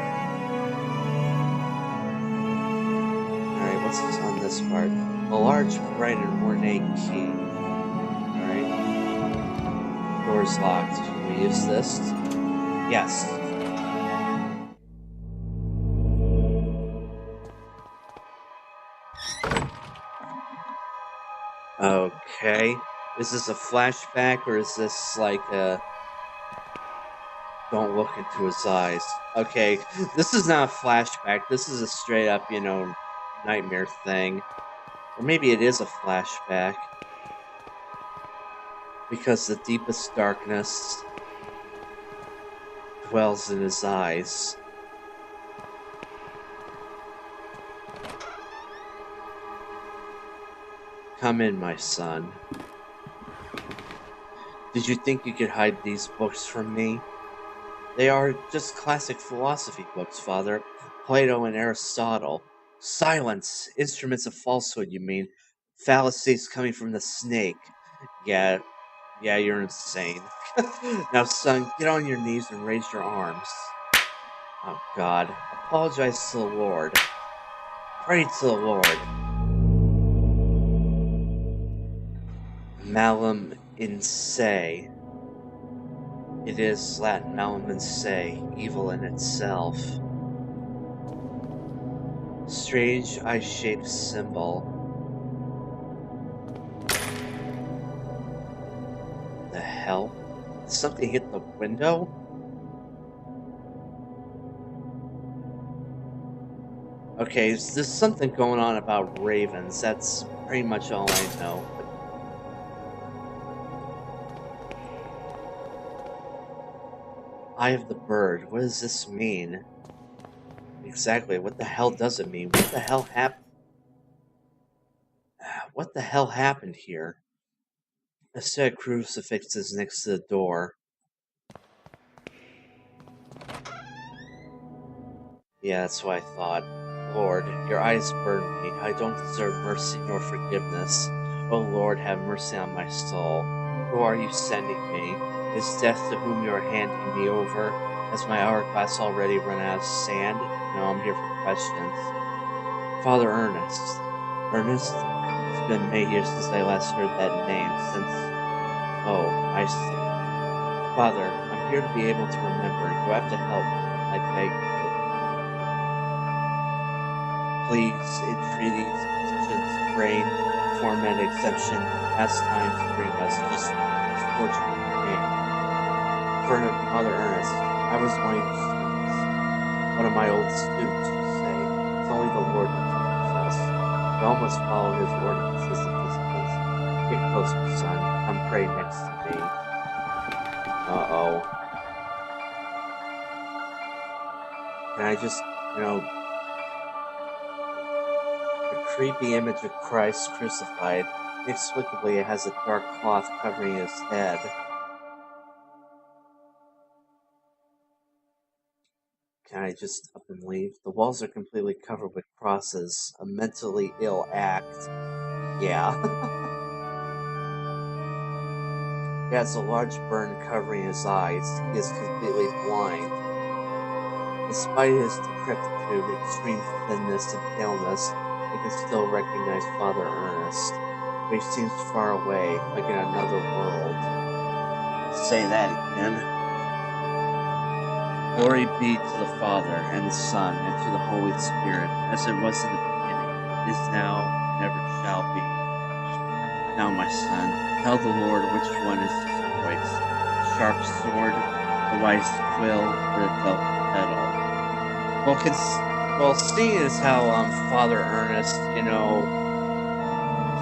Alright, what's this on this part? A large, bright, and ornate key. Alright. Door's locked. Can we use this? Yes. Okay. Is this a flashback or is this like a... Don't look into his eyes. Okay, this is not a flashback. This is a straight up, nightmare thing. Or maybe it is a flashback. Because the deepest darkness dwells in his eyes. Come in, my son. Did you think you could hide these books from me? They are just classic philosophy books, Father. Plato and Aristotle. Silence! Instruments of falsehood, you mean. Fallacies coming from the snake. Yeah, you're insane. Now, son, get on your knees and raise your arms. Oh, God. Apologize to the Lord. Pray to the Lord. Malum in se. It is Latin malum in se, evil in itself. Strange eye-shaped symbol. The hell? Did something hit the window? Okay, there's something going on about ravens. That's pretty much all I know. Eye of the bird. What does this mean? Exactly, what the hell does it mean? What the hell happened? What the hell happened here? A set of crucifixes next to the door. Yeah, that's what I thought. Lord, your eyes burn me. I don't deserve mercy nor forgiveness. O Lord, have mercy on my soul. Who are you sending me? Is death to whom you are handing me over? Has my hourglass already run out of sand? No, I'm here for questions. Father Ernest. Ernest? It's been many years since I last heard that name, since... Oh, I see. Father, I'm here to be able to remember. You have to help me, I beg you. Please, entreaties, petitions, brain, torment, exemption, pastimes bring us just misfortune and pain. For Mother Ernest, I was one of your students. One of my old students, you say. It's only the Lord who teaches us. We all must follow his ordinances and disciplines. Get closer, son. Come pray next to me. Uh-oh. Can I just, the creepy image of Christ crucified. Inexplicably, it has a dark cloth covering his head. Can I just up and leave? The walls are completely covered with crosses. A mentally ill act. Yeah. He has a large burn covering his eyes. He is completely blind. Despite his decrepitude, extreme thinness, and paleness, I can still recognize Father Ernest. But he seems far away, like in another world. Say that again. Glory be to the Father, and the Son, and to the Holy Spirit, as it was in the beginning, is now, and ever shall be. Now, my son, tell the Lord which one is his voice, the sharp sword, the wise quill, or the delicate petal. Well, seeing as how Father Ernest,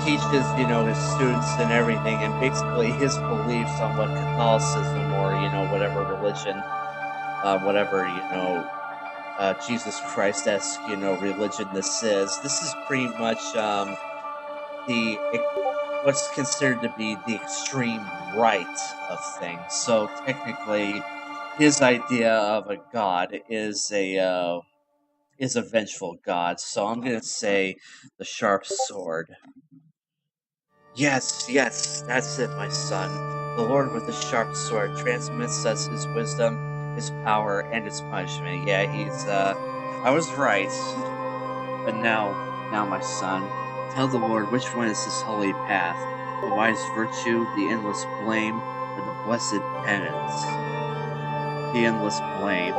teaches, his students and everything, and basically his beliefs on what Catholicism or, whatever religion, Jesus Christ-esque, religion this is. This is pretty much what's considered to be the extreme right of things. So technically, his idea of a god is a vengeful god. So I'm gonna say the sharp sword. Yes, that's it, my son. The Lord with the sharp sword transmits us his wisdom, his power, and his punishment. Yeah, he's, I was right. But now, my son, tell the Lord which one is his holy path, the wise virtue, the endless blame, or the blessed penance. The endless blame.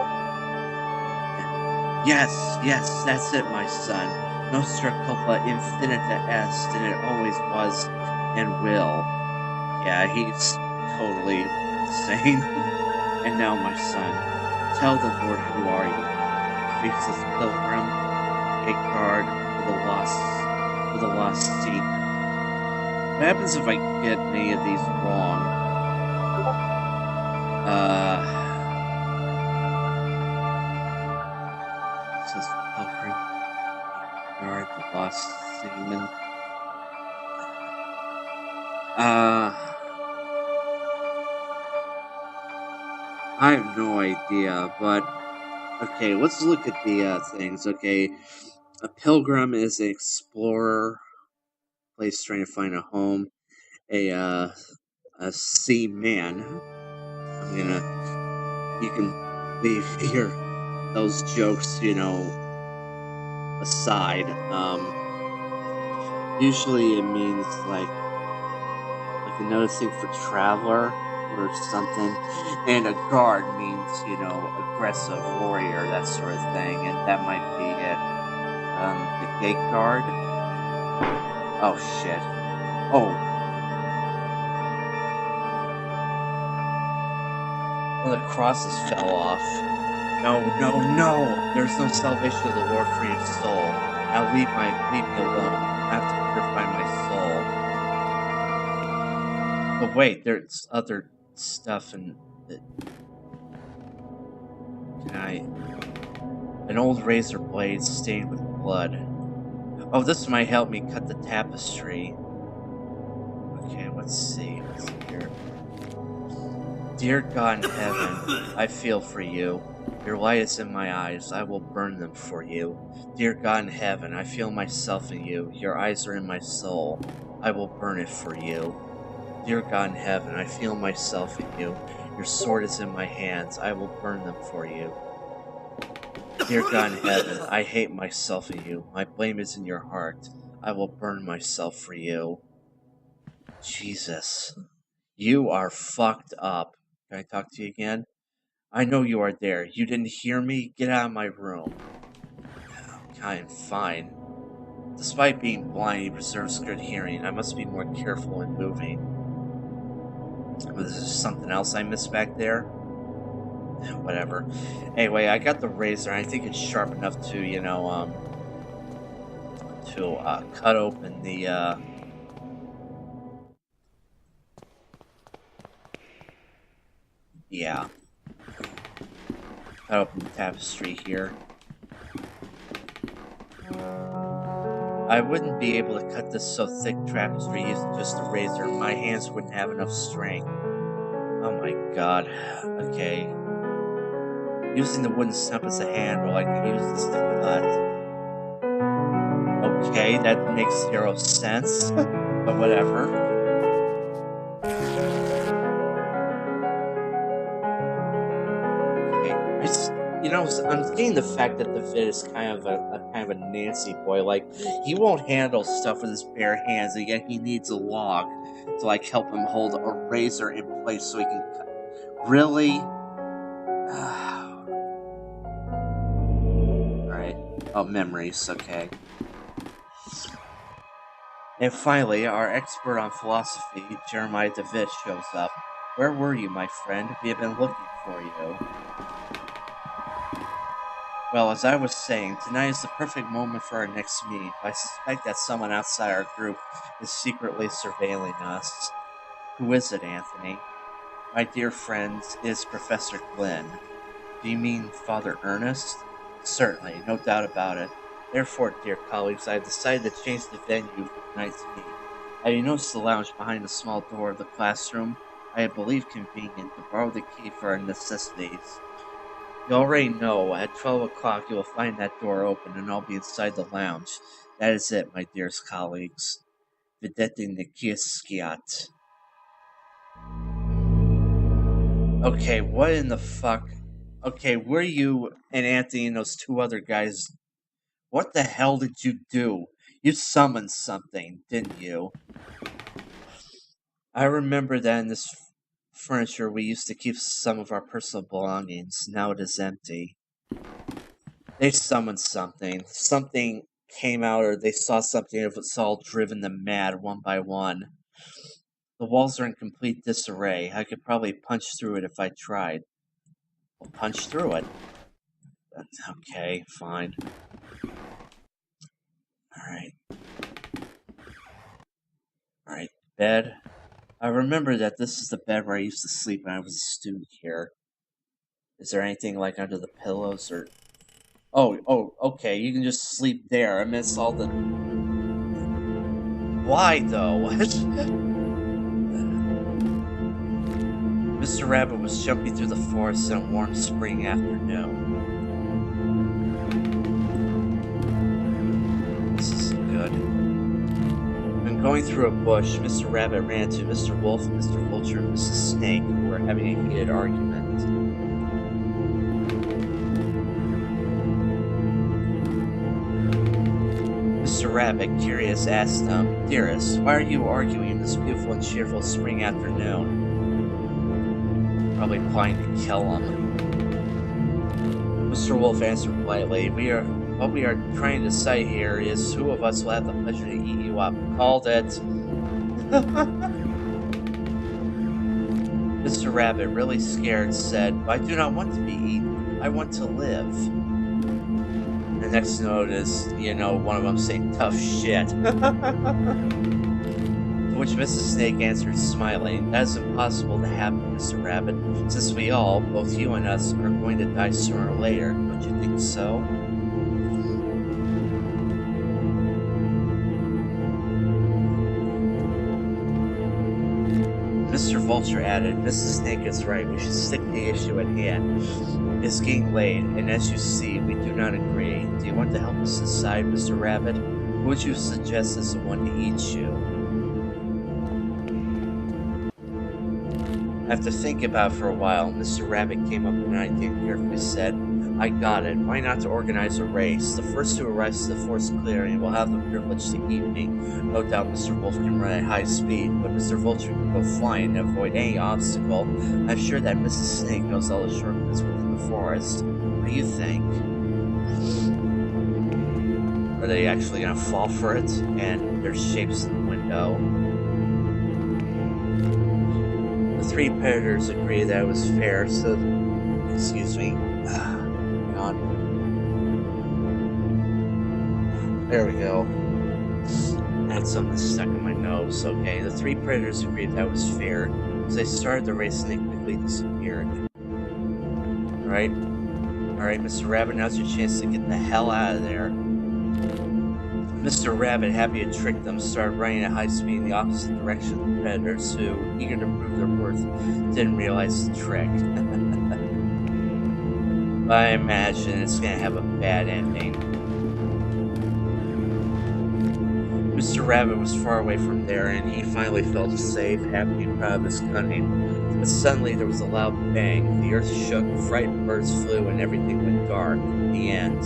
Yes, that's it, my son. Nostra culpa infinita est, and it always was and will. Yeah, he's totally insane. And now, my son, tell the Lord who are you? Faceless pilgrim, gate guard, with a lost seek. What happens if I get any of these wrong? Faceless pilgrim, gate guard, the lost seaman. I have no idea, but okay, let's look at the things. Okay, a pilgrim is an explorer, place trying to find a home. A seaman. You can leave here those jokes, aside. Usually it means like another thing for traveler or something, and a guard means aggressive warrior, that sort of thing, and that might be it. The gate guard. Oh shit. Oh. One of the crosses fell off. No. There's no salvation of the Lord for your soul. Now leave me alone. I have to purify my soul. But wait, there's other stuff in it. An old razor blade stained with blood. Oh, this might help me cut the tapestry. Okay, let's see. What's here? Dear God in heaven, I feel for you. Your light is in my eyes. I will burn them for you. Dear God in heaven, I feel myself in you. Your eyes are in my soul. I will burn it for you. Dear God in heaven, I feel myself in you. Your sword is in my hands. I will burn them for you. Dear God in heaven, I hate myself in you. My blame is in your heart. I will burn myself for you. Jesus. You are fucked up. Can I talk to you again? I know you are there. You didn't hear me? Get out of my room. I am fine. Despite being blind, he preserves good hearing. I must be more careful in moving. Was there something else I missed back there? Whatever. Anyway, I got the razor. I think it's sharp enough to, cut open the, yeah. Cut open the tapestry here. I wouldn't be able to cut this so thick tapestry using just a razor. My hands wouldn't have enough strength. Oh my god. Okay. Using the wooden stump as a handle, I can use this to cut. Okay, that makes zero sense. But whatever. I'm seeing the fact that the vid is kind of a Nancy boy. Like, he won't handle stuff with his bare hands, and yet he needs a log to like help him hold a razor in place so he can cut. Really? Alright. Oh, memories, okay. And finally, our expert on philosophy, Jeremiah DeVitt, shows up. Where were you, my friend? We have been looking for you. Well, as I was saying, tonight is the perfect moment for our next meeting. I suspect that someone outside our group is secretly surveilling us. Who is it, Anthony? My dear friends, it is Professor Glenn. Do you mean Father Ernest? Certainly, no doubt about it. Therefore, dear colleagues, I have decided to change the venue for tonight's meeting. Have you noticed the lounge behind the small door of the classroom? I believe convenient to borrow the key for our necessities. You already know, at 12 o'clock you will find that door open and I'll be inside the lounge. That is it, my dearest colleagues. Videte Nikiskiat. Okay, what in the fuck? Okay, were you and Anthony and those two other guys? What the hell did you do? You summoned something, didn't you? I remember that in this furniture we used to keep some of our personal belongings. Now it is empty. They summoned something. Something came out, or they saw something of it's all driven them mad one by one. The walls are in complete disarray. I could probably punch through it if I tried. Well, punch through it. Okay, fine. Alright. Alright, bed. I remember that this is the bed where I used to sleep when I was a student here. Is there anything like under the pillows or... Oh, okay, you can just sleep there. I miss all the... Why, though? Mr. Rabbit was jumping through the forest on a warm spring afternoon. This isn't good. When going through a bush, Mr. Rabbit ran into Mr. Wolf, Mr. Vulture, and Mrs. Snake, who were having a heated argument. Mr. Rabbit, curious, asked them, "Dearest, why are you arguing this beautiful and cheerful spring afternoon?" Probably planning to kill him. Mr. Wolf answered politely, What we are trying to decide here is who of us will have the pleasure to eat you up. Called it. Mr. Rabbit, really scared, said, I do not want to be eaten. I want to live. The next note is, one of them saying, tough shit. To which Mrs. Snake answered, smiling, that is impossible to happen, Mr. Rabbit, since we all, both you and us, are going to die sooner or later. Don't you think so? Mr. Vulture added, Mrs. Snake is right. We should stick to the issue at hand. It's getting late, and as you see, we do not agree. Do you want to help us decide, Mr. Rabbit? Who would you suggest as the one to eat you? After thinking about it for a while, Mr. Rabbit came up with an idea and carefully said, I got it. Why not to organize a race? The first who arrives to the forest clearing will have the privilege to eat me. No doubt Mr. Wolf can run at high speed, but Mr. Vulture can go flying and avoid any obstacle. I'm sure that Mrs. Snake knows all the shortcuts within the forest. What do you think? Are they actually going to fall for it? And there's shapes in the window. The three predators agreed that it was fair, so... Excuse me. There we go. I had something stuck in my nose. Okay, the three predators agreed that was fair. As they started the race and they quickly disappeared. Alright, Mr. Rabbit, now's your chance to get the hell out of there. Mr. Rabbit, happy to trick them, started running at high speed in the opposite direction of the predators, who, eager to prove their worth, didn't realize the trick. I imagine it's gonna have a bad ending. Mr. Rabbit was far away from there, and he finally felt safe, happy, and proud of his cunning. But suddenly there was a loud bang. The earth shook, frightened birds flew, and everything went dark. The end.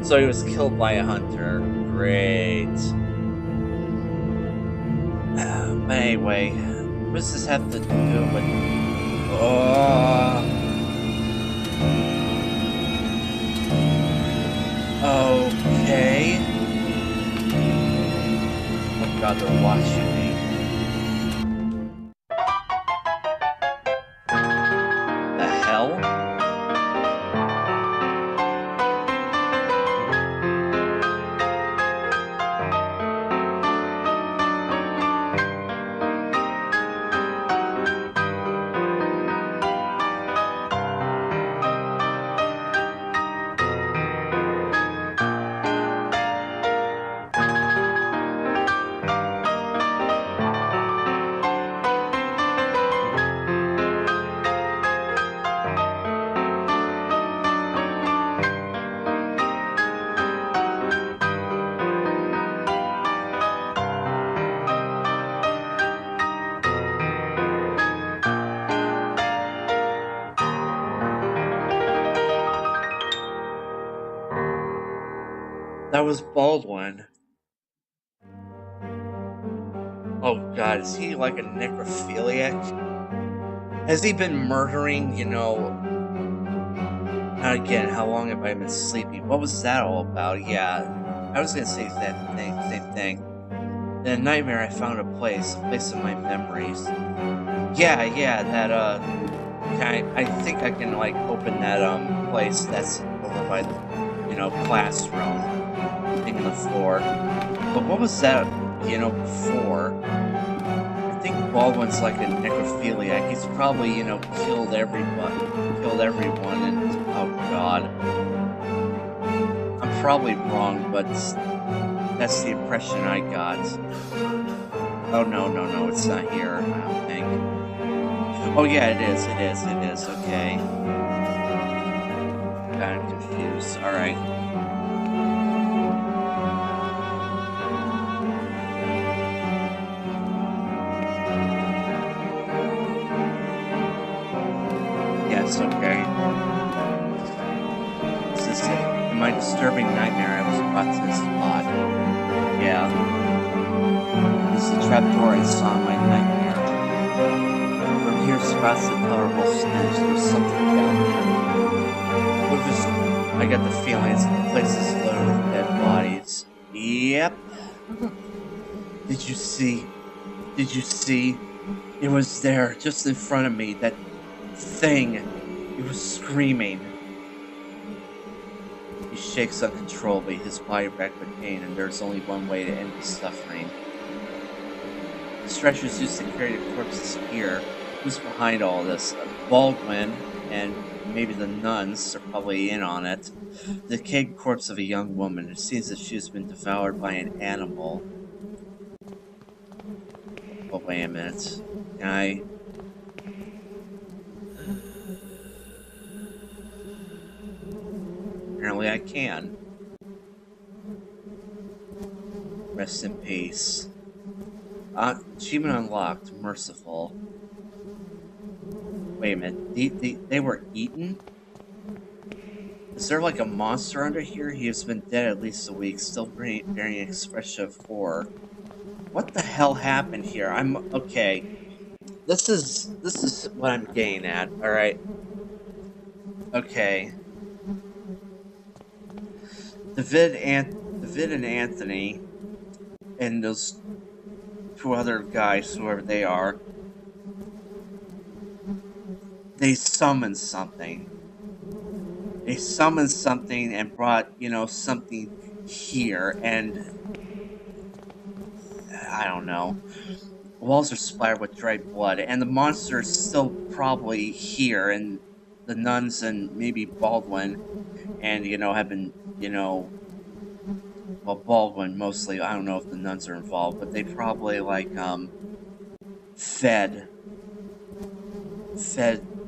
So he was killed by a hunter. Great. But anyway, what does this have to do with... Okay. Oh god, they're watching me. The hell? That was Baldwin. Oh god, is he like a necrophiliac? Has he been murdering, not again, how long have I been sleeping? What was that all about? Yeah, I was gonna say that thing, same thing. In a nightmare, I found a place of my memories. Yeah, that, I think I can, like, open that, place that's over by the, classroom thing on the floor. But what was that, before? I think Baldwin's like a necrophiliac. He's probably, killed everyone, and oh god. I'm probably wrong, but that's the impression I got. Oh, no, it's not here, I don't think. Oh yeah, it is, okay. Kinda confused, alright. Yes, okay. This is it. In my disturbing nightmare, I was brought to this spot. Yeah. This is the trapdoor I saw in my nightmare. From here sprouts the colorful stench. There's something down here. I got the feeling the place is loaded with dead bodies. Yep. Did you see? It was there, just in front of me. That thing. It was screaming. He shakes uncontrollably, his body racked with pain, and there's only one way to end his suffering. The stretchers used to carry the corpses here. Who's behind all this? Baldwin, and maybe the nuns are probably in on it. The decayed corpse of a young woman. It seems that she's been devoured by an animal. Oh, wait a minute. Can I... Apparently I can. Rest in peace. Achievement unlocked. Merciful. Wait a minute. They were eaten? Is there like a monster under here? He has been dead at least a week, still bearing an expression of horror. What the hell happened here? Okay. This is what I'm getting at, alright? Okay. David and Anthony and those two other guys, whoever they are, they summoned something. They summoned something and brought, something here, and I don't know. The walls are splattered with dried blood, and the monster is still probably here, and the nuns and maybe Baldwin, and, have been, well, Baldwin mostly. I don't know if the nuns are involved, but they probably, like, fed,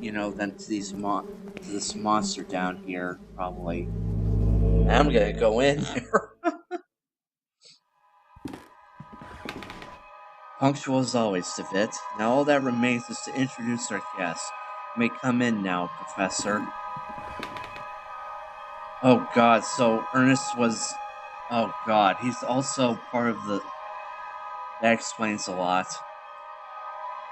them to this monster down here, probably. I'm gonna go in there. Punctual as always, David. Now all that remains is to introduce our guest. You may come in now, Professor. Oh god, so Ernest was... Oh god, he's also part of the... That explains a lot.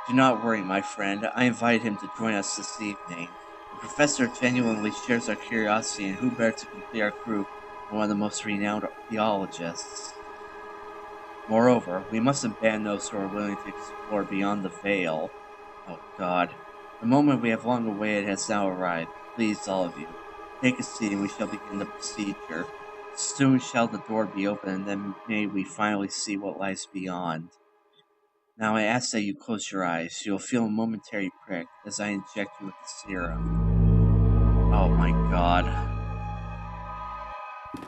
Do not worry, my friend. I invited him to join us this evening. The professor genuinely shares our curiosity, and who better to complete our group than one of the most renowned theologists. Moreover, we must abandon those who are willing to explore beyond the veil. Oh god. The moment we have long awaited has now arrived. Please, all of you, take a seat and we shall begin the procedure. Soon shall the door be open, and then may we finally see what lies beyond. Now I ask that you close your eyes. You'll feel a momentary prick as I inject you with the serum. Oh my god.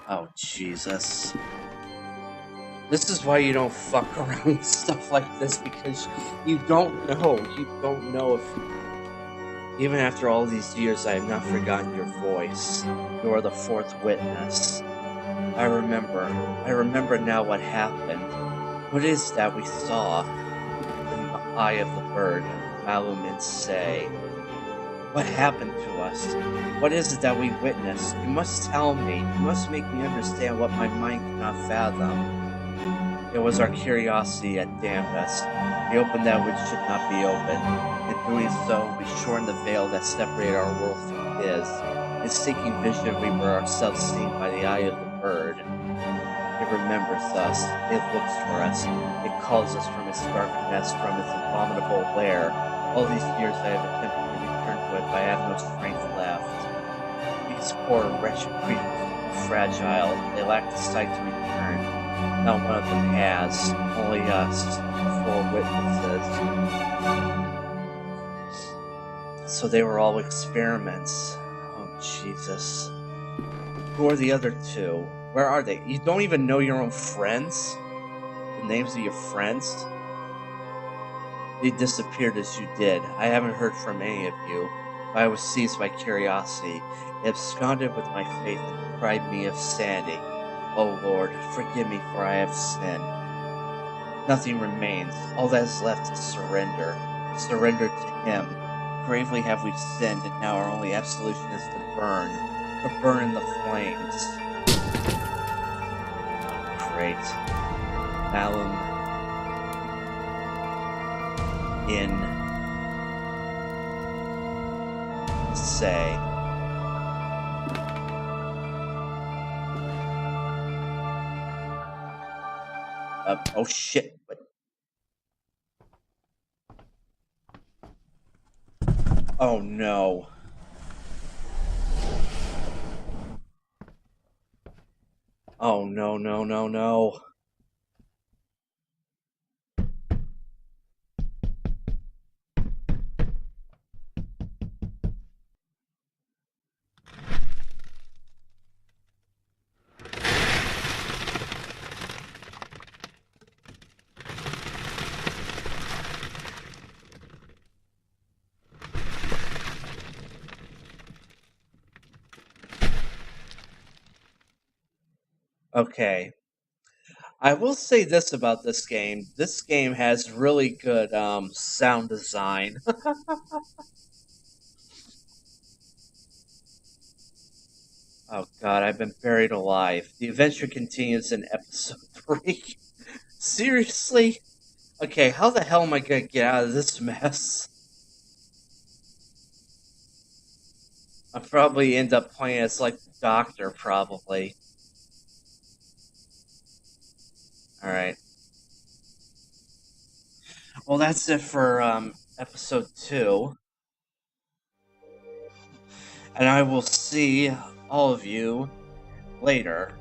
Oh Jesus. This is why you don't fuck around with stuff like this, because you don't know. You don't know if... Even after all these years, I have not forgotten your voice. You are the fourth witness. I remember now what happened. What is that we saw? In the eye of the bird, Malumin say. What happened to us? What is it that we witnessed? You must tell me. You must make me understand what my mind cannot fathom. It was our curiosity that damned us. We opened that which should not be opened. In doing so, we shortened the veil that separated our world from his. In seeking vision, we were ourselves seen by the eye of the bird. It remembers us. It looks for us. It calls us from its dark nest, from its abominable lair. All these years I have attempted to return to it, but I have no strength left. These poor, wretched creatures are fragile. They lack the sight to return. Not one of them has. Only us, the 4 witnesses. So they were all experiments. Oh, Jesus. Who are the other 2? Where are they? You don't even know your own friends? The names of your friends? They disappeared as you did. I haven't heard from any of you, but I was seized by curiosity. It absconded with my faith and deprived me of sanity. Oh Lord, forgive me, for I have sinned. Nothing remains. All that is left is surrender. Surrender to Him. Gravely have we sinned, and now our only absolution is to burn in the flames. Great. Malum in say. Oh shit. What? Oh no. Oh no, no, no, no. Okay. I will say this about this game. This game has really good sound design. Oh god, I've been buried alive. The adventure continues in episode 3. Seriously? Okay, how the hell am I gonna get out of this mess? I'll probably end up playing as like the doctor, probably. Alright. Well, that's it for episode 2. And I will see all of you later.